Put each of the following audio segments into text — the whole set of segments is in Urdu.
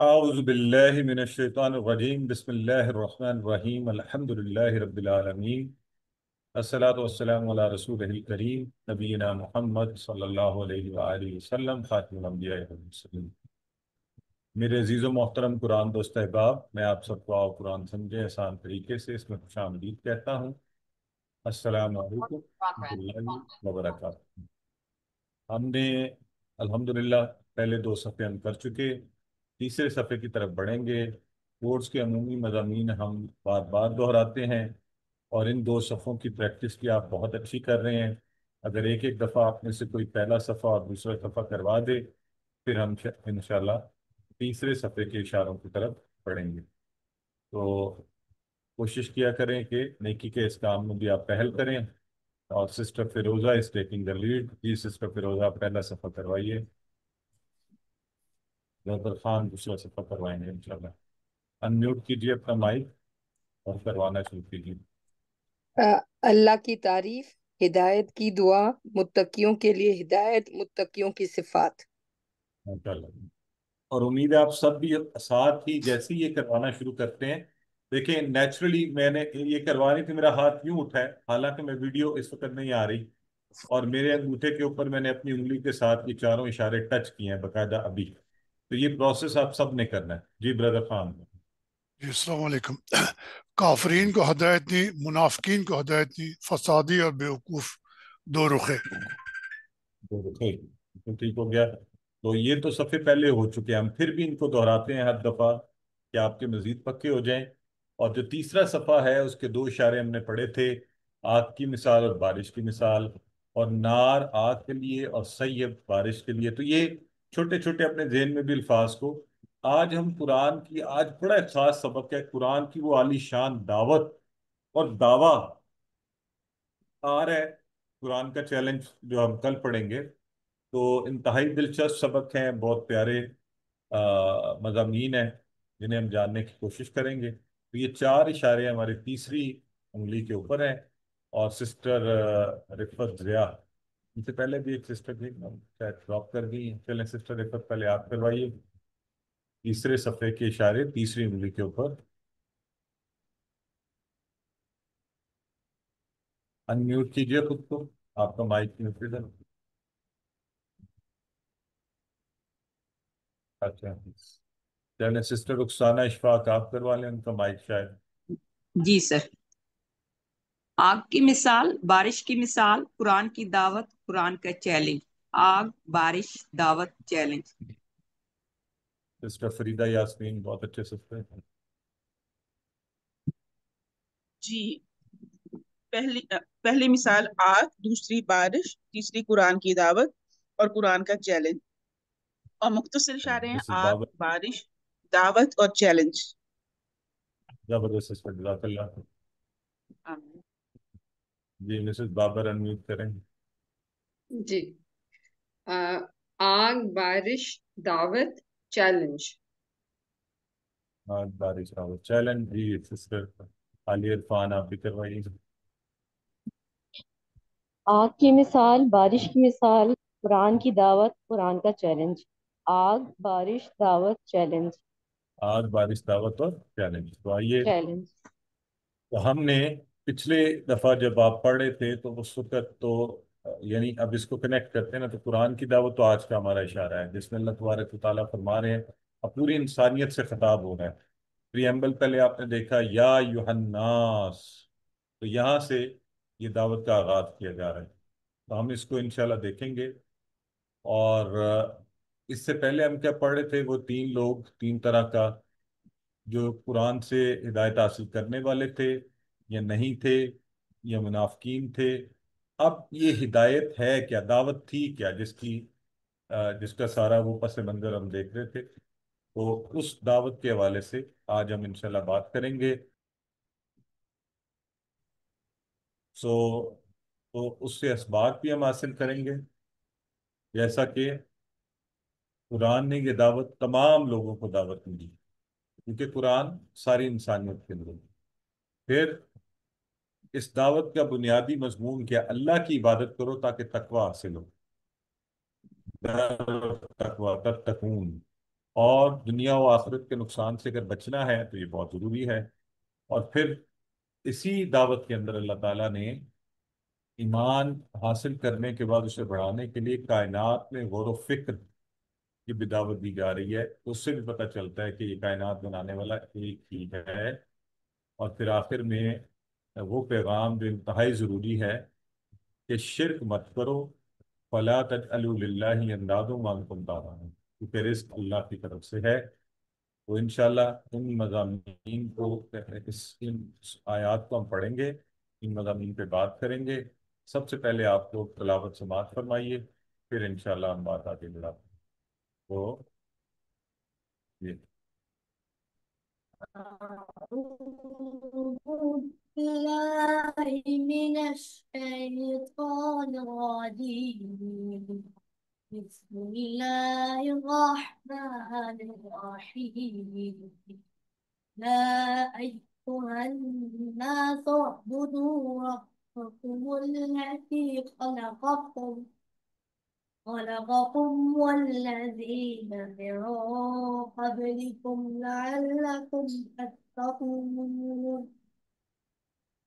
اعوذ باللہ من الشیطان الرجیم بسم اللہ الرحمن الرحیم الحمد للہ رب العالمین الصلاۃ والسلام علی رسول الکریم نبینا محمد صلی اللہ علیہ وآلہ وسلم خاتم الانبیاء والمرسلین۔ میرے عزیز و محترم قرآن دوست احباب، میں آپ سب کو آؤ قرآن سمجھے آسان طریقے سے اس میں خوش آمدید کہتا ہوں۔ السلام علیکم ورحمۃ اللہ وبرکاتہ۔ ہم نے الحمدللہ پہلے دو صفحے ہم کر چکے، تیسرے صفحے کی طرف بڑھیں گے۔ کورس کے عمومی مضامین ہم بار بار دہراتے ہیں اور ان دو صفحوں کی پریکٹس بھی آپ بہت اچھی کر رہے ہیں۔ اگر ایک ایک دفعہ آپ میں سے کوئی پہلا صفحہ اور دوسرا صفحہ کروا دے، پھر ہم انشاءاللہ تیسرے صفحے کے اشاروں کی طرف بڑھیں گے۔ تو کوشش کیا کریں کہ نیکی کے اس کام میں بھی آپ پہل کریں، اور sister Feroza is taking the lead. جی سسٹر فیروزہ پہلا صفحہ کروائیے، ظفر خان دوسرا صفحہ کروائیں گے انشاءاللہ۔ انمیوٹ کیجیے اپنا مائک اور کروانا شروع کیجیے۔ اللہ کی تعریف، ہدایت کی دعا، متقیوں کے لیے ہدایت، متقیوں کی صفات۔ ماشاءاللہ۔ اور امید ہے آپ سب بھی ساتھ ہی جیسے ہی یہ کروانا شروع کرتے ہیں، دیکھیں نیچرلی میں نے یہ کروانی تھی، میرا ہاتھ یوں اٹھا ہے، حالانکہ میں ویڈیو اس وقت نہیں آ رہی، اور میرے انگوٹھے کے اوپر میں نے اپنی انگلی کے ساتھ یہ چاروں اشارے ٹچ کیے ہیں باقاعدہ ابھی۔ تو یہ پروسیس آپ سب نے کرنا ہے۔ جی بردر خان۔ جی السلام علیکم۔ کافرین کو ہدایت دی، منافقین کو ہدایت دی، فسادی اور بیوقوف دو رخے۔ ٹھیک ہو گیا۔ تو یہ تو صفحے پہلے ہو چکے ہیں، ہم پھر بھی ان کو دہراتے ہیں ہر دفعہ کہ آپ کے مزید پکے ہو جائیں۔ اور جو تیسرا صفحہ ہے اس کے دو اشارے ہم نے پڑھے تھے، آگ کی مثال اور بارش کی مثال، اور نار آگ کے لیے اور سیب بارش کے لیے۔ تو یہ چھوٹے چھوٹے اپنے ذہن میں بھی الفاظ کو، آج ہم قرآن کی، آج بڑا ایک خاص سبق ہے، قرآن کی وہ عالی شان دعوت اور دعویٰ آ رہا ہے، قرآن کا چیلنج جو ہم کل پڑھیں گے۔ تو انتہائی دلچسپ سبق ہیں، بہت پیارے مضامین ہیں جنہیں ہم جاننے کی کوشش کریں گے۔ تو یہ چار اشارے ہماری تیسری انگلی کے اوپر ہیں، اور سسٹر رفت ضیاء، ان سے پہلے بھی ایک سسٹر تھی، شاید ڈراپ کر گئی ہیں۔ چلیں سسٹر رفت پہلے آپ کروائیے تیسرے صفحے کے اشارے تیسری انگلی کے اوپر۔ انمیوٹ کیجئے خود کو، آپ کا مائک میوٹ ہے۔ اچھا، چلیں سسٹر رخسانہ اشفاق آپ کروا لیں، ان کا مائک شاید۔ جی سر۔ آگ کی مثال، بارش کی مثال، قرآن کی دعوت، قرآن کا چیلنج۔ آگ، بارش، دعوت، چیلنج۔ سسٹر فریدہ یاسمین بہت اچھے سسٹر ہیں۔ جی، پہلی مثال آگ، دوسری بارش، تیسری قرآن کی دعوت اور قرآن کا چیلنج، اور مختصر اشارے ہیں مسز آگ، بابر، بارش، دعوت اور چیلنج۔ زبردست سسٹر، جزاک اللہ۔ آمین۔ جی مسز بابر انمیوٹ کریں۔ جی، آگ، بارش، دعوت، چیلنج۔ ہاں بارش کا چیلنج۔ جی سسٹر علی عرفان آپ بھی کروائیے۔ آگ کی مثال، بارش کی مثال، قرآن کی دعوت، قرآن کا چیلنج۔ آگ، بارش، دعوت، چیلنج۔ آج بارش دعوت اور چیلنج۔ تو آئیے، چیلنج۔ تو ہم نے پچھلے دفعہ جب آپ پڑھ رہے تھے تو اس وقت تو یعنی اب اس کو کنیکٹ کرتے ہیں نا، تو قرآن کی دعوت تو آج کا ہمارا اشارہ ہے، جس میں اللہ تبارک و تعالیٰ فرما رہے ہیں، اب پوری انسانیت سے خطاب ہو رہا ہے۔ پریمبل پہلے آپ نے دیکھا یا یوحناس، تو یہاں سے یہ دعوت کا آغاز کیا جا رہا ہے۔ تو ہم اس کو انشاءاللہ دیکھیں گے۔ اور اس سے پہلے ہم کیا پڑھ رہے تھے، وہ تین لوگ، تین طرح کا، جو قرآن سے ہدایت حاصل کرنے والے تھے یا نہیں تھے، یا منافقین تھے۔ اب یہ ہدایت ہے کیا، دعوت تھی کیا، جس کا سارا وہ پس منظر ہم دیکھ رہے تھے۔ تو اس دعوت کے حوالے سے آج ہم انشاءاللہ بات کریں گے۔ سو تو اس سے اسباق بھی ہم حاصل کریں گے، جیسا کہ قرآن نے یہ دعوت تمام لوگوں کو دعوت ملی، کیونکہ قرآن ساری انسانیت کے لیے۔ پھر اس دعوت کا بنیادی مضمون کیا، اللہ کی عبادت کرو تاکہ تقوی حاصل ہو، تقوی تتقون، اور دنیا و آخرت کے نقصان سے اگر بچنا ہے تو یہ بہت ضروری ہے۔ اور پھر اسی دعوت کے اندر اللہ تعالیٰ نے ایمان حاصل کرنے کے بعد اسے بڑھانے کے لیے کائنات میں غور و فکر کی بھی دعوت دی جا رہی ہے۔ اس سے بھی پتہ چلتا ہے کہ یہ کائنات بنانے والا ایک ہی ہے۔ اور پھر آخر میں وہ پیغام جو انتہائی ضروری ہے کہ شرک مت کرو، فلا تجعلوا للہ اندادا وانتم تعلمون، کیونکہ رزق اللہ کی طرف سے ہے۔ تو انشاءاللہ ان مضامین کو، ان آیات کو ہم پڑھیں گے، ان مضامین پہ بات کریں گے۔ سب سے پہلے آپ لوگ تلاوت سماعت فرمائیے، پھر انشاءاللہ ہم بات آگے بڑھاتے ہیں۔ تو یہ أعوذ بالله من الشيطان الرجيم بسم الله الرحمن الرحيم يا أيها الناس اعبدوا ربكم الذي خلقكم والذين من قبلكم لعلكم تتقون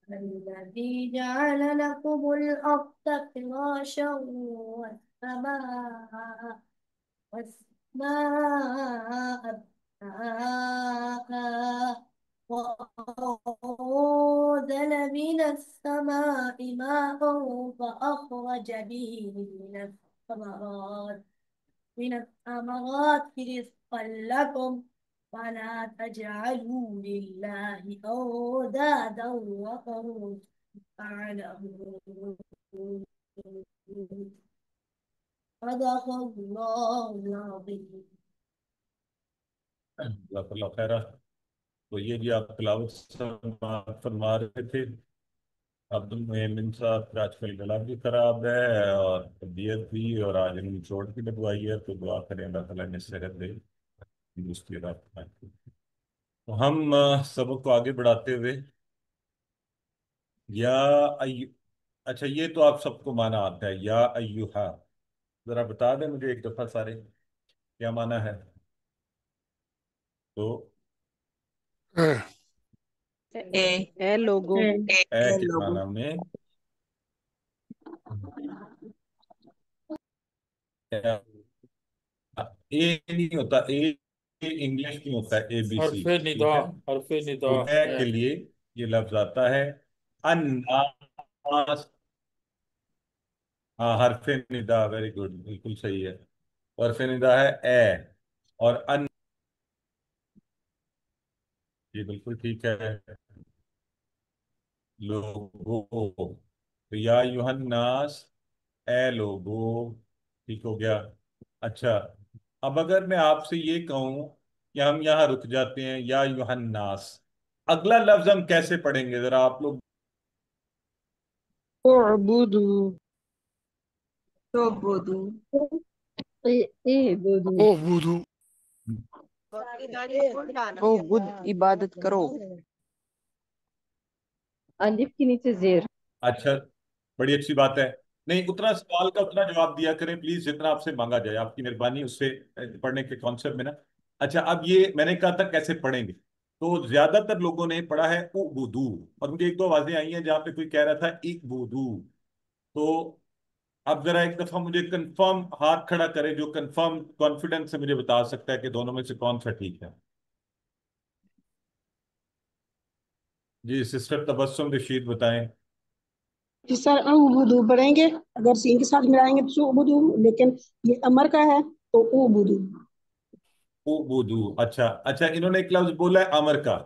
الذي جعل لكم الأرض فراشا والسماء بناء وأنزل من السماء ماء فأخرج به من الثمرات رزقا لكم فلا تجعلوا لله أندادا وأنتم تعلمون صدق الله العظيم۔ جزاک اللہ خیر۔ تو یہ جی آپ تلاوت سماعت فرما رہے تھے۔ عبد المؤمن صاحب کا آج کل گلا بھی خراب ہے اور طبیعت بھی، اور آج انہوں نے چوٹ بھی لگوائی ہے، تو دعا کریں اللہ تعالیٰ نے صحت دے، تندرستی عطا فرمائے۔ تو ہم سبق کو آگے بڑھاتے ہوئے یا اچھا، یہ تو آپ سب کو معنی آتا ہے، یا ایوہا، ذرا بتا دیں مجھے ایک دفعہ سارے کیا معنی ہے؟ تو اے لوگوں اے کے لوگوں، معنی میں اے نہیں ہوتا، اے انگلش نہیں ہوتا، اے بی سی، حرف ٹھیک ندا، ہے؟ حرف تو ندا اے کے لیے یہ لفظ آتا ہے الناس۔ ہاں، حرف ندا، ویری گڈ، بالکل صحیح ہے۔ حرف ندا ہے اے، اور ان، یہ بالکل ٹھیک ہے، لوگو، تو یا ایھا الناس، اے لوگو، ٹھیک ہو گیا۔ اچھا، اب اگر میں آپ سے یہ کہوں کہ ہم یہاں رک جاتے ہیں، یا ایھا الناس، اگلا لفظ ہم کیسے پڑھیں گے؟ ذرا آپ لوگ اعبدوا تو بدو اعبدوا اعبدوا اعبد عبادت کرو، الف کے نیچے زیر۔ اچھا، بڑی اچھی بات ہے۔ نہیں، اتنا سوال کا اتنا جواب دیا کریں پلیز جتنا آپ سے مانگا جائے، آپ کی مہربانی اس سے پڑھنے کے کانسیپٹ میں نا۔ اچھا، اب یہ میں نے کہا تھا کیسے پڑھیں گے، تو زیادہ تر لوگوں نے پڑھا ہے اعبدو، اور مجھے ایک دو آوازیں آئی ہیں جہاں پہ کوئی کہہ رہا تھا اعبدو۔ تو اب ذرا ایک دفعہ مجھے کنفرم ہاتھ کھڑا کرے جو کنفرم کانفیڈنس سے مجھے بتا سکتا ہے کہ دونوں میں سے کون سا ٹھیک ہے۔ جی سسٹر تبسم رشید بتائیں۔ جی سر، اعبدو پڑھیں گے، اگر سین کے ساتھ ملائیں گے تو اعبدو، لیکن یہ امر کا ہے تو اعبدو۔ اعبدو، اچھا اچھا، انہوں نے ایک لفظ بولا ہے امر کا،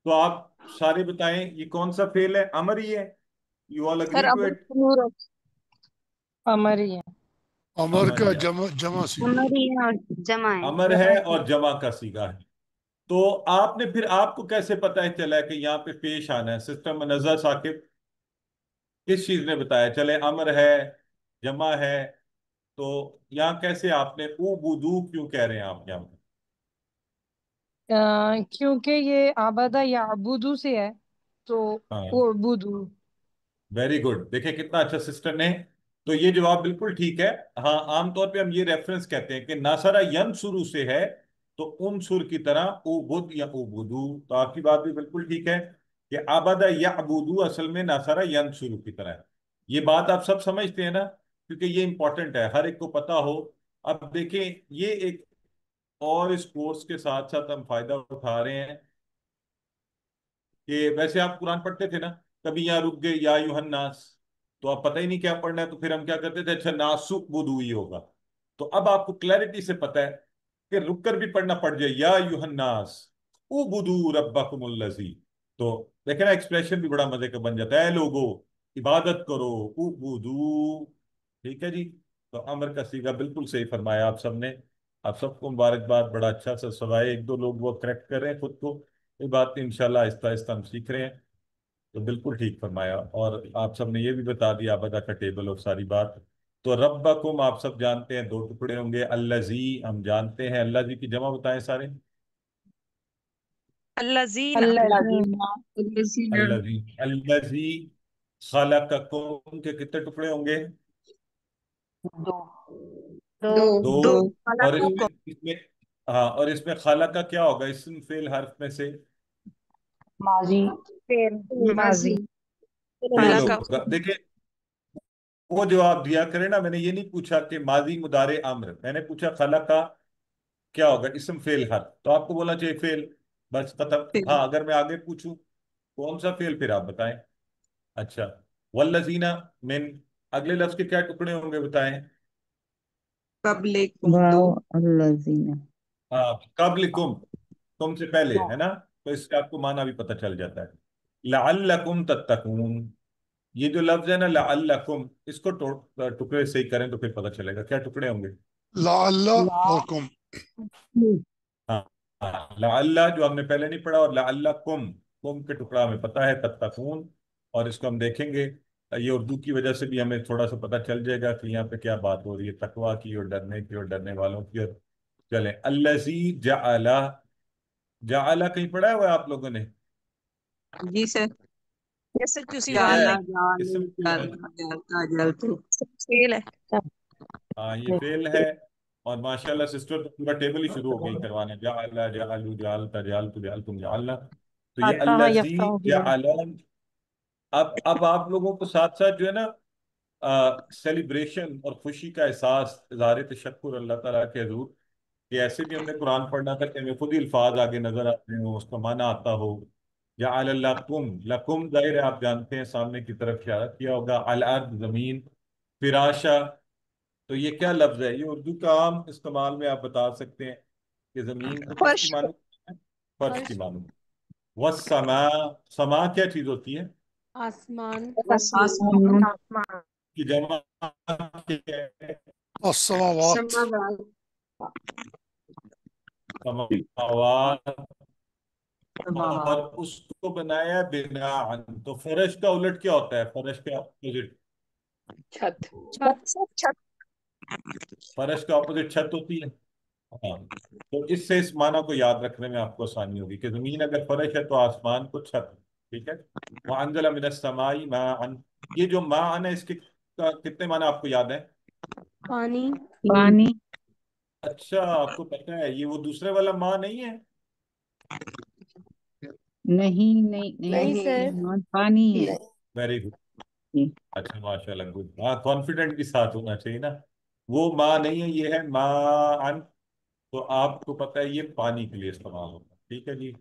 تو آپ سارے بتائیں یہ کون سا فعل ہے؟ امر ہی ہے؟ You all sir agree to امر اٹ؟ امر ہی ہے، امر امر کا ہی ہے، جمع سی ہماری اور جمع ہے۔ امر ہے اور جمع کا صیغہ ہے۔ تو آپ نے پھر آپ کو کیسے پتہ چلا ہے کہ یہاں پہ پیش آنا ہے؟ سسٹر منزہ ثاقب کس چیز نے بتایا؟ چلے امر ہے، جمع ہے، تو یہاں کیسے آپ نے اعبدو کیوں کہہ رہے ہیں آپ یہاں پہ؟ کیونکہ یہ آبادہ یا ابودو سے ہے تو ہاں، اعبدو۔ ویری گڈ، دیکھیں کتنا اچھا سسٹر نے، تو یہ جواب بالکل ٹھیک ہے۔ ہاں، عام طور پہ ہم یہ ریفرنس کہتے ہیں کہ ناصرہ ینصرو سے ہے، تو انصر کی طرح اوبد یا اوبدو، تو آپ کی بات بھی بالکل ٹھیک ہے کہ آبادہ یعبدو اصل میں نصرہ ینصر کی طرح ہے. یہ بات آپ سب سمجھتے ہیں نا، کیونکہ یہ امپورٹنٹ ہے ہر ایک کو پتا ہو. اب دیکھیں یہ ایک اور اس کورس کے ساتھ ساتھ ہم فائدہ اٹھا رہے ہیں کہ ویسے آپ قرآن پڑھتے تھے نا، کبھی یہاں رک گئے یا ایھا الناس، تو آپ پتہ ہی نہیں کیا پڑھنا ہے، تو پھر ہم کیا کرتے تھے، اچھا ناسک بدو ہی ہوگا. تو اب آپ کو کلیئرٹی سے پتہ ہے کہ رک کر بھی پڑھنا پڑ جائے یا ایھا الناس اعبدوا ربکم الذی، تو دیکھیں نا ایکسپریشن بھی بڑا مزے کا بن جاتا ہے، اے لوگو عبادت کرو اعبدوا. ٹھیک ہے جی. تو امر کا صیغہ بالکل صحیح فرمایا آپ سب نے. آپ سب کو مبارکباد، بڑا اچھا سا سوائے ایک دو لوگ وہ کریکٹ کر رہے ہیں خود کو، یہ بات انشاءاللہ آہستہ آہستہ ہم سیکھ رہے ہیں. تو بالکل ٹھیک فرمایا. اور آپ سب نے یہ بھی بتا دیا آبادہ کا ٹیبل اور ساری بات. تو ربکم آپ سب جانتے ہیں 2 ٹکڑے ہوں گے، الذی ہم جانتے ہیں، الذی کی جمع بتائیں سارے. الذین الذی الذی خلقکم کے کتنے ٹکڑے ہوں گے؟ دو 2. دو اور اس میں خلقکم ہاں، اور اس میں خالہ کا کیا ہوگا اسم فعل حرف میں سے؟ ماضی ماضی فعل خلق ہوگا. دیکھیں وہ جواب دیا کرے نا، میں نے یہ نہیں پوچھا کہ ماضی مضارع امر، میں نے پوچھا خالہ کا کیا ہوگا اسم فعل حرف، تو آپ کو بولنا چاہیے فعل، بس ختم. ہاں اگر میں آگے پوچھوں کون سا فعل، پھر آپ بتائیں. اچھا والذین من، اگلے لفظ کے کیا ٹکڑے ہوں گے بتائیں. قبلکم دو ہاں قبلکم، تم سے پہلے ہے نا، تو اس سے آپ کو معنی بھی پتہ چل جاتا ہے. لعلکم تتقون، یہ جو لفظ ہے نا لعلکم، اس کو ٹکڑے صحیح کریں تو پھر پتہ چلے گا کیا ٹکڑے ہوں گے. لعلکم. ہاں ہاں، لعل جو ہم نے پہلے نہیں پڑھا، اور لعلکم کم کے ٹکڑا ہمیں پتہ ہے تتقون، اور اس کو ہم دیکھیں گے. یہ اردو کی وجہ سے بھی ہمیں تھوڑا سا پتہ چل جائے گا کہ یہاں پہ کیا بات ہو رہی ہے، تقویٰ کی اور ڈرنے کی اور ڈرنے والوں کی. اور چلیں الذی جعل، جعل کہیں پڑھا ہوا ہے آپ لوگوں نے؟ جی سر. جیسے کسی یہ بات کیا ہے؟ نہیں اسم کیا ہے؟ جلتے فیل ہے. ہاں یہ فعل ہے. اور ماشاءاللہ سسٹر تو پورا ٹیبل ہی شروع ہو گئی کروانے، جعل جعلوا جعلت جعلتم جعلتم جعلنا. تو یہ الذی جعل. اب آپ لوگوں کو ساتھ ساتھ جو ہے نا سیلیبریشن اور خوشی کا احساس، اظہار تشکر اللہ تعالیٰ کے حضور کہ ایسے بھی ہم نے قرآن پڑھنا تھا کہ ہمیں خود ہی الفاظ آگے نظر آتے ہوں، اس کا معنی آتا ہو. جعل لکم، لکم ظاہر ہے آپ جانتے ہیں سامنے کی طرف اشارہ کیا ہوگا، الارض زمین، فراشا. تو یہ کیا لفظ ہے؟ یہ اردو کا عام استعمال میں آپ بتا سکتے ہیں کہ زمین کو کس کی فرش مانو؟ فرش کی مانو. والسماء، سما کیا چیز ہوتی ہے؟ آسمان آسمان کی جمع کیا ہے؟ السماوات. سماوات. اور اس کو بنایا بنا، تو فرش کا الٹ کیا ہوتا ہے؟ فرش کا اپوزٹ، چھت چھت فرش کا اپوزٹ چھت ہوتی ہے. ہاں، تو اس سے اس معنی کو یاد رکھنے میں آپ کو آسانی ہوگی کہ زمین اگر فرش ہے تو آسمان کو چھت. ٹھیک ہے. وَأَنزَلَ مِنَ السَّمَاءِ مَاءً، یہ جو ماء ہے اس کے کتنے معنی آپ کو یاد ہیں؟ پانی اچھا آپ کو پتہ ہے یہ وہ دوسرے والا ماء نہیں ہے؟ نہیں سر نہیں. Very good. اچھا ماشاء اللہ، گڈ. ہاں کانفیڈنٹ کے ساتھ ہونا چاہیے نا. وہ ماء نہیں ہے، یہ ہے ماءً. تو آپ کو پتہ ہے یہ پانی کے لیے استعمال ہوتا ہے. ٹھیک ہے جی.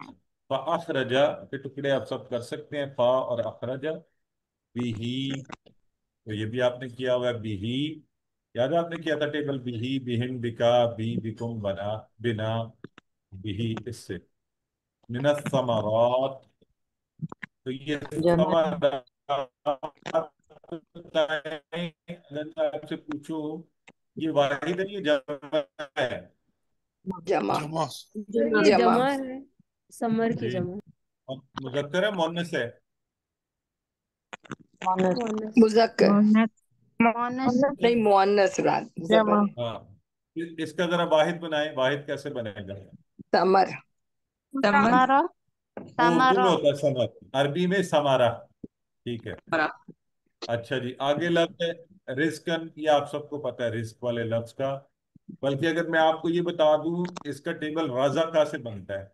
فَأَخْرَجَ کے ٹکڑے آپ سب کر سکتے ہیں، فا اور اخرج بِهِ، تو یہ بھی آپ نے کیا ہوا ہے بِهِ. یاد ہے آپ نے کیا تھا ٹیبل بِهِ بِهِمْ بِكَا بِي بِكُمْ بنا بنا بِهِ، اس سے من الثمرات. تو یہ ثمرات اگر میں آپ سے پوچھوں یہ واحد ہے یہ جمع ہے؟ جمع جمع. یہ جمع ہے سمر کی جی. جمع اور مذکر ہے مؤنث ہے؟ مذکر مونس نہیں مؤنث رات زبر ہاں. اس کا ذرا واحد بنائیں، واحد کیسے بنے گا؟ ثمر سمر وہ اردو میں ہوتا ہے ثمر، عربی میں ثمرہ. ٹھیک ہے. برا. اچھا جی، آگے لفظ ہے رزقن، یہ آپ سب کو پتہ ہے رزق والے لفظ کا بلکہ اگر میں آپ کو یہ بتا دوں اس کا ٹیبل رازقہ سے بنتا ہے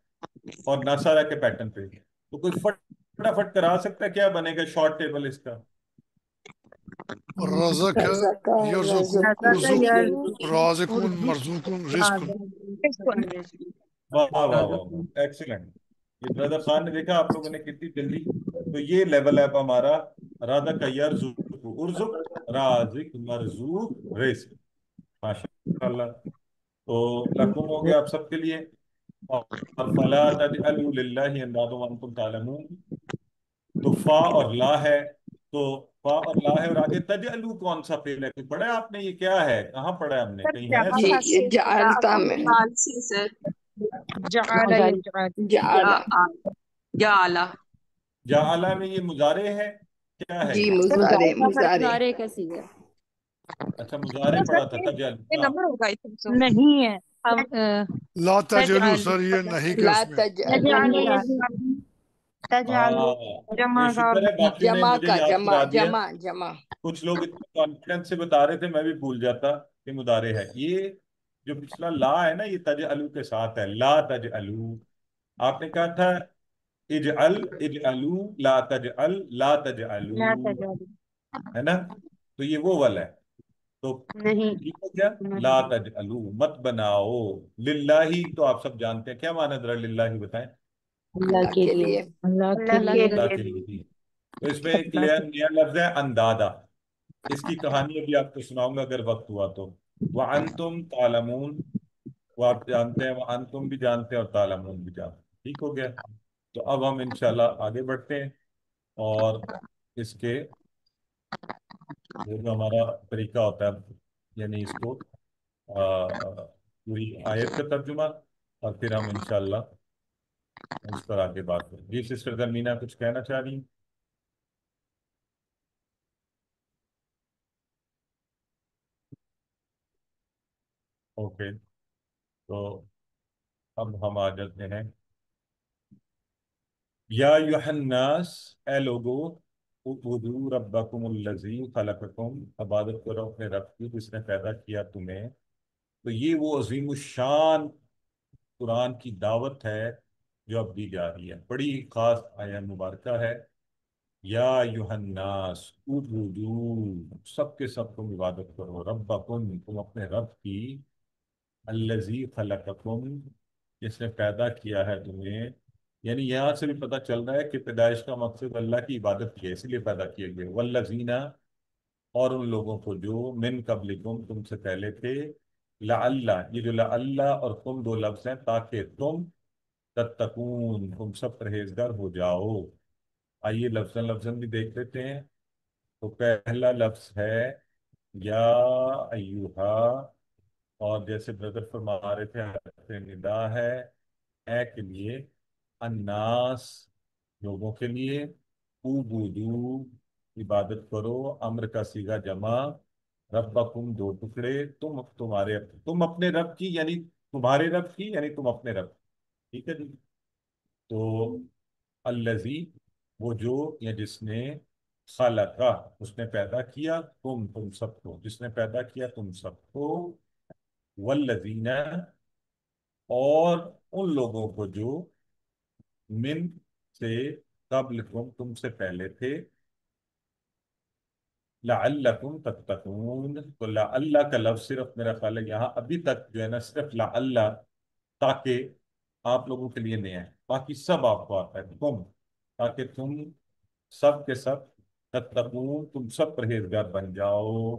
اور نصارہ کے پیٹرن پہ، تو کوئی فٹافٹ کرا سکتا ہے کیا بنے گا شارٹ ٹیبل اس کا؟ رزق ہے، رزق یرزقو، رزق ارزق، رازقون، مرزوقون، رزق۔ واہ واہ واہ واہ، ایکسیلنٹ! یہ بردر خان نے دیکھا آپ لوگوں نے کتنی جلدی، تو یہ لیول ہے اب ہمارا، رازق یرزق، ارزق، رازق، مرزوق، رزق، ماشاء اللہ۔ تو لکم ہو گیا آپ سب کے لیے، اور فلا تجعلوا للہ اندادا وانتم تعلمون، تو فا اور لا ہے، تو فا اور لا ہے، اور آگے تجعلوا کون سا فعل ہے؟ کوئی پڑھا ہے آپ نے؟ یہ کیا ہے؟ کہاں پڑھا ہے ہم نے؟ کہیں ہے جی ایسا؟ یہ جعلتا میں فارسی سر، جعل يجعل جعل، جعل جعلہ میں یہ مضارع ہے، کیا ہے جی یہ؟ مضارع مضارع مضارع کا صیغہ اچھا مضارع پڑھا تھا تجعلوا، نہیں ہے اب لا تجلو تجعل سر، یہ نہیں کہ لا اس میں تجعلوا، يجعل نہیں ہے۔ يجعل تجعل ہاں جمع یہ شکر ہے باقیوں نے جمع مجھے کا یاد جمع کرا دیا، جمع جمع کچھ لوگ اتنے کانفیڈنس سے بتا رہے تھے میں بھی بھول جاتا کہ مضارع ہے۔ یہ جو پچھلا لا ہے نا، یہ تجعلوا کے ساتھ ہے، لا تجعلوا، آپ نے کہا تھا اجعل، اجعلوا، لا تجعل، لا لا تجعلوا، تجعل ہے نا؟ تو یہ وہ والا ہے، تو نہیں ٹھیک ہو گیا، لا تجعلوا، مت بناؤ، للہ، تو آپ سب جانتے ہیں کیا معنی، ذرا للہ بتائیں؟ اللہ اللہ کے کے لیے، لیے، اللہ اللہ کے کے اللہ لیے۔ کے لیے، تو اس میں ایک نیا لفظ ہے اندادا، اس کی کہانی ابھی آپ کو سناؤں گا اگر وقت ہوا تو۔ وَأَنْتُمْ تَعْلَمُونَ، وہ آپ جانتے ہیں، وَأَنْتُمْ بھی جانتے ہیں اور تعلمون بھی جانتے ہیں، ٹھیک ہو گیا۔ تو اب ہم انشاءاللہ آگے بڑھتے ہیں، اور اس کے جو ہمارا طریقہ ہوتا ہے، یعنی اس کو پوری آیت کا ترجمہ، اور پھر ہم انشاءاللہ اس پر آگے بات کریں۔ جی سسٹر زمینہ کچھ کہنا چاہ رہی ہیں؟ اوکے، تو اب ہم آ جاتے ہیں، یا ایھا الناس، اے لوگو، اعبدوا ربکم الذی خلقکم، عبادت کرو اپنے رب کی جس نے پیدا کیا تمہیں۔ تو یہ وہ عظیم الشان قرآن کی دعوت ہے جو اب دی جا رہی ہے، بڑی خاص آیہ مبارکہ ہے۔ یا ایھا الناس اعبدوا، سب کے سب تم عبادت کرو، ربکم، تم اپنے رب کی، الذی خلقکم، جس نے پیدا کیا ہے تمہیں، یعنی یہاں سے بھی پتہ چل رہا ہے کہ پیدائش کا مقصد اللہ کی عبادت کی ہے، اسی لیے پیدا کیے گئے، والذین، اور ان لوگوں کو جو من قبلکم، تم سے پہلے تھے، لعل، یہ جو لعل اور تم دو لفظ ہیں، تاکہ تم، تتقون، تم سب پرہیزگار ہو جاؤ۔ آئیے لفظاً بھی دیکھ لیتے ہیں۔ تو پہلا لفظ ہے یا ایوہا، اور جیسے بردر فرما رہے تھے حرف ندا ہے، اے کے لیے، الناس، لوگوں کے لیے، اعبدو، عبادت کرو، امر کا صیغہ جمع، ربکم، دو ٹکڑے، تم اپنے رب کی، یعنی تمہارے رب کی، یعنی تم اپنے رب کی، ٹھیک ہے جی؟ تو الذی، وہ جو یا جس نے، خلقہ، اس نے پیدا کیا، تم سب کو، جس نے پیدا کیا تم سب کو، والذین، اور ان لوگوں کو جو، من، سے، قبلکم، تم سے پہلے تھے، لعلکم تتقون، تو لعل کا لفظ صرف میرا خیال ہے یہاں ابھی تک جو ہے نا صرف لعل، تاکہ آپ لوگوں کے لیے نیا ہے، باقی سب آپ کو آتا ہے، تاکہ تم سب کے سب، تتقون، تم سب پرہیزگار بن جاؤ۔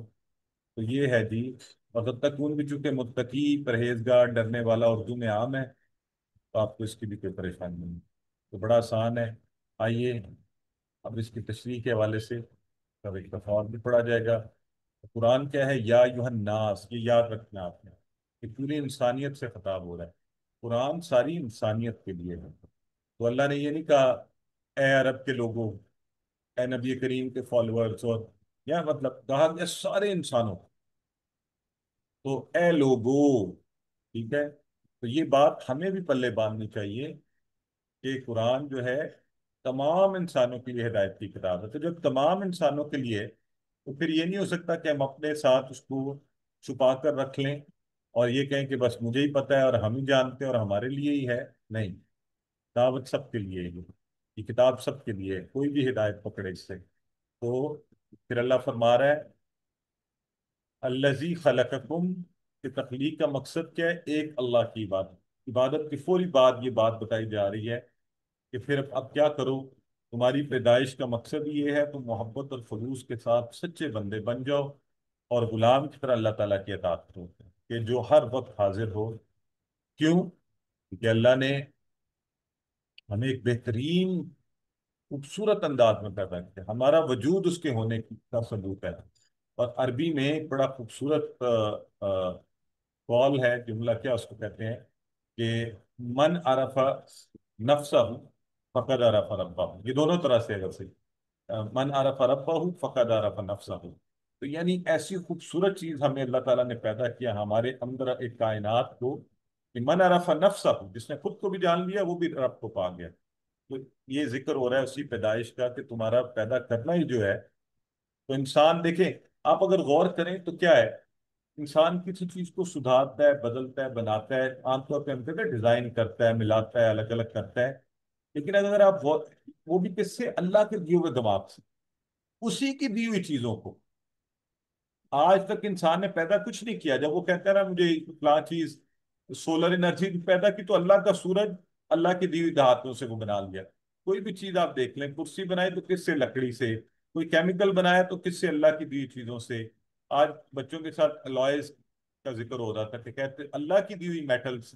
تو یہ ہے جی، اور تتقون بھی چونکہ متقی، پرہیزگار، ڈرنے والا اردو میں عام ہے، تو آپ کو اس کی بھی کوئی پریشانی نہیں، تو بڑا آسان ہے۔ آئیے اب اس کی تشریح کے حوالے سے کب ایک دفعہ اور بھی پڑھا جائے گا۔ قرآن کیا ہے؟ یا ایھا الناس، یہ یاد رکھنا آپ نے، کہ پوری انسانیت سے خطاب ہو رہا ہے، قرآن ساری انسانیت کے لیے ہے۔ تو اللہ نے یہ نہیں کہا اے عرب کے لوگوں، اے نبی کریم کے فالوورز، اور یا مطلب کہا گیا سارے انسانوں کو، تو اے لوگو، ٹھیک ہے؟ تو یہ بات ہمیں بھی پلے باندھنی چاہیے کہ قرآن جو ہے تمام انسانوں کے لیے ہدایت کی کتاب ہے، تو جب تمام انسانوں کے لیے، تو پھر یہ نہیں ہو سکتا کہ ہم اپنے ساتھ اس کو چھپا کر رکھ لیں اور یہ کہیں کہ بس مجھے ہی پتہ ہے اور ہم ہی جانتے ہیں اور ہمارے لیے ہی ہے، نہیں، دعوت سب کے لیے ہے، یہ کتاب سب کے لیے ہے، کوئی بھی ہدایت پکڑے اس سے۔ تو پھر اللہ فرما رہا ہے الذی خلقکم، کہ تخلیق کا مقصد کیا ہے؟ ایک اللہ کی عبادت، عبادت کی فوری بعد یہ بات بتائی جا رہی ہے کہ پھر اب کیا کرو، تمہاری پیدائش کا مقصد یہ ہے تم محبت اور خلوص کے ساتھ سچے بندے بن جاؤ اور غلام کی طرح اللہ تعالیٰ کی اطاعت کرو، کہ جو ہر وقت حاضر ہو۔ کیوں؟ کہ اللہ نے ہمیں ایک بہترین خوبصورت انداز میں پیدا کیا، ہمارا وجود اس کے ہونے کا ثبوت ہے۔ اور عربی میں ایک بڑا خوبصورت قول ہے، جملہ کیا اس کو کہتے ہیں کہ من عرف نفسہ فقد عرف ربہ، یہ دونوں طرح سے ہے ویسے، من عرف ربہ فقد عرف نفسہ۔ تو یعنی ایسی خوبصورت چیز ہمیں اللہ تعالیٰ نے پیدا کیا ہمارے اندر ایک کائنات کو، کہ من عرف نفسہ، جس نے خود کو بھی جان لیا وہ بھی رب کو پا گیا۔ تو یہ ذکر ہو رہا ہے اسی پیدائش کا کہ تمہارا پیدا کرنا ہی جو ہے، تو انسان دیکھیں، آپ اگر غور کریں تو کیا ہے، انسان کسی چیز کو سدھارتا ہے، بدلتا ہے، بناتا ہے، عام طور پہ ہم کہتے ہیں ڈیزائن کرتا ہے، ملاتا ہے، الگ الگ کرتا ہے، لیکن اگر آپ وہ بھی کس سے؟ اللہ کے دیے ہوئے دماغ سے، اسی کی دی ہوئی چیزوں کو۔ آج تک انسان نے پیدا کچھ نہیں کیا، جب وہ کہتا ہے نا مجھے فلاں چیز سولر انرجی پیدا کی، تو اللہ کا سورج اللہ کی دی ہوئی دھاتوں سے وہ بنا لیا۔ کوئی بھی چیز آپ دیکھ لیں، کرسی بنائی تو کس سے؟ لکڑی سے۔ کوئی کیمیکل بنایا تو کس سے؟ اللہ کی دی ہوئی چیزوں سے۔ آج بچوں کے ساتھ الوائز کا ذکر ہو رہا تھا کہ کہتے اللہ کی دی ہوئی میٹلز،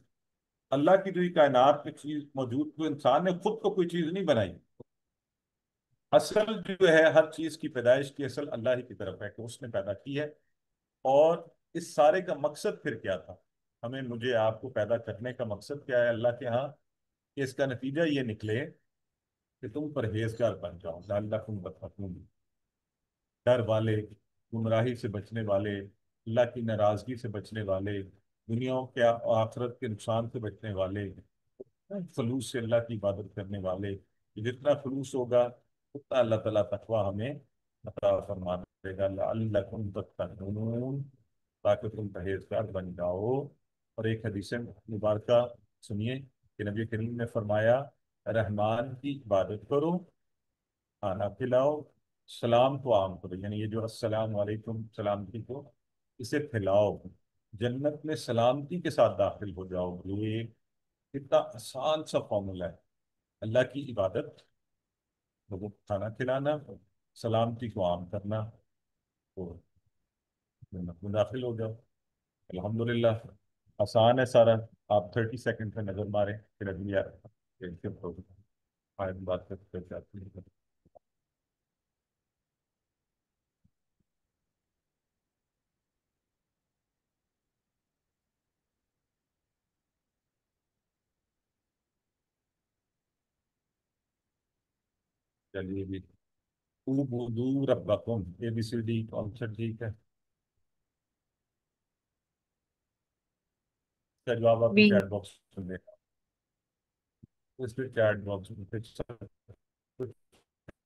اللہ کی دی ہوئی کائنات میں چیز موجود، تو انسان نے خود کو کوئی چیز نہیں بنائی۔ اصل جو ہے ہر چیز کی پیدائش کی اصل اللہ ہی کی طرف ہے کہ اس نے پیدا کی ہے۔ اور اس سارے کا مقصد پھر کیا تھا؟ ہمیں مجھے آپ کو پیدا کرنے کا مقصد کیا ہے اللہ کے ہاں؟ کہ اس کا نتیجہ یہ نکلے کہ تم پرہیزگار بن جاؤ، لعلکم تتقون، ڈر والے، گمراہی سے بچنے والے، اللہ کی ناراضگی سے بچنے والے، دنیا کے آخرت کے نقصان سے بچنے والے، خلوص سے اللہ کی عبادت کرنے والے۔ جتنا خلوص ہوگا اتنا اللہ تعالیٰ تقویٰ ہمیں عطا فرما دے گا، لعلکم تتقون، تاکہ تم پرہیزگار بن جاؤ۔ اور ایک حدیث مبارکہ سنیے کہ نبی کریم نے فرمایا رحمان کی عبادت کرو، کھانا کھلاؤ، سلام کو عام کرو، یعنی یہ جو السلام علیکم سلامتی کو اسے پھیلاؤ، جنت میں سلامتی کے ساتھ داخل ہو جاؤ۔ یہ کتنا آسان سا فارمولا ہے، اللہ کی عبادت، لوگوں کو کھانا کھلانا، سلامتی کو عام کرنا، اور جنت میں داخل ہو جاؤ۔ الحمدللہ آسان ہے سارا۔ آپ 30 سیکنڈ پہ نظر ماریں، پھر اگلی آیت بات کرتے جاتے ہیں۔ چلیے بھی اعبدوا ربکم، ABCD کون سا ٹھیک ہے؟ اس کا جواب آپ بی چیٹ باکس میں دیں، اس پہ چیٹ باکس میں کچھ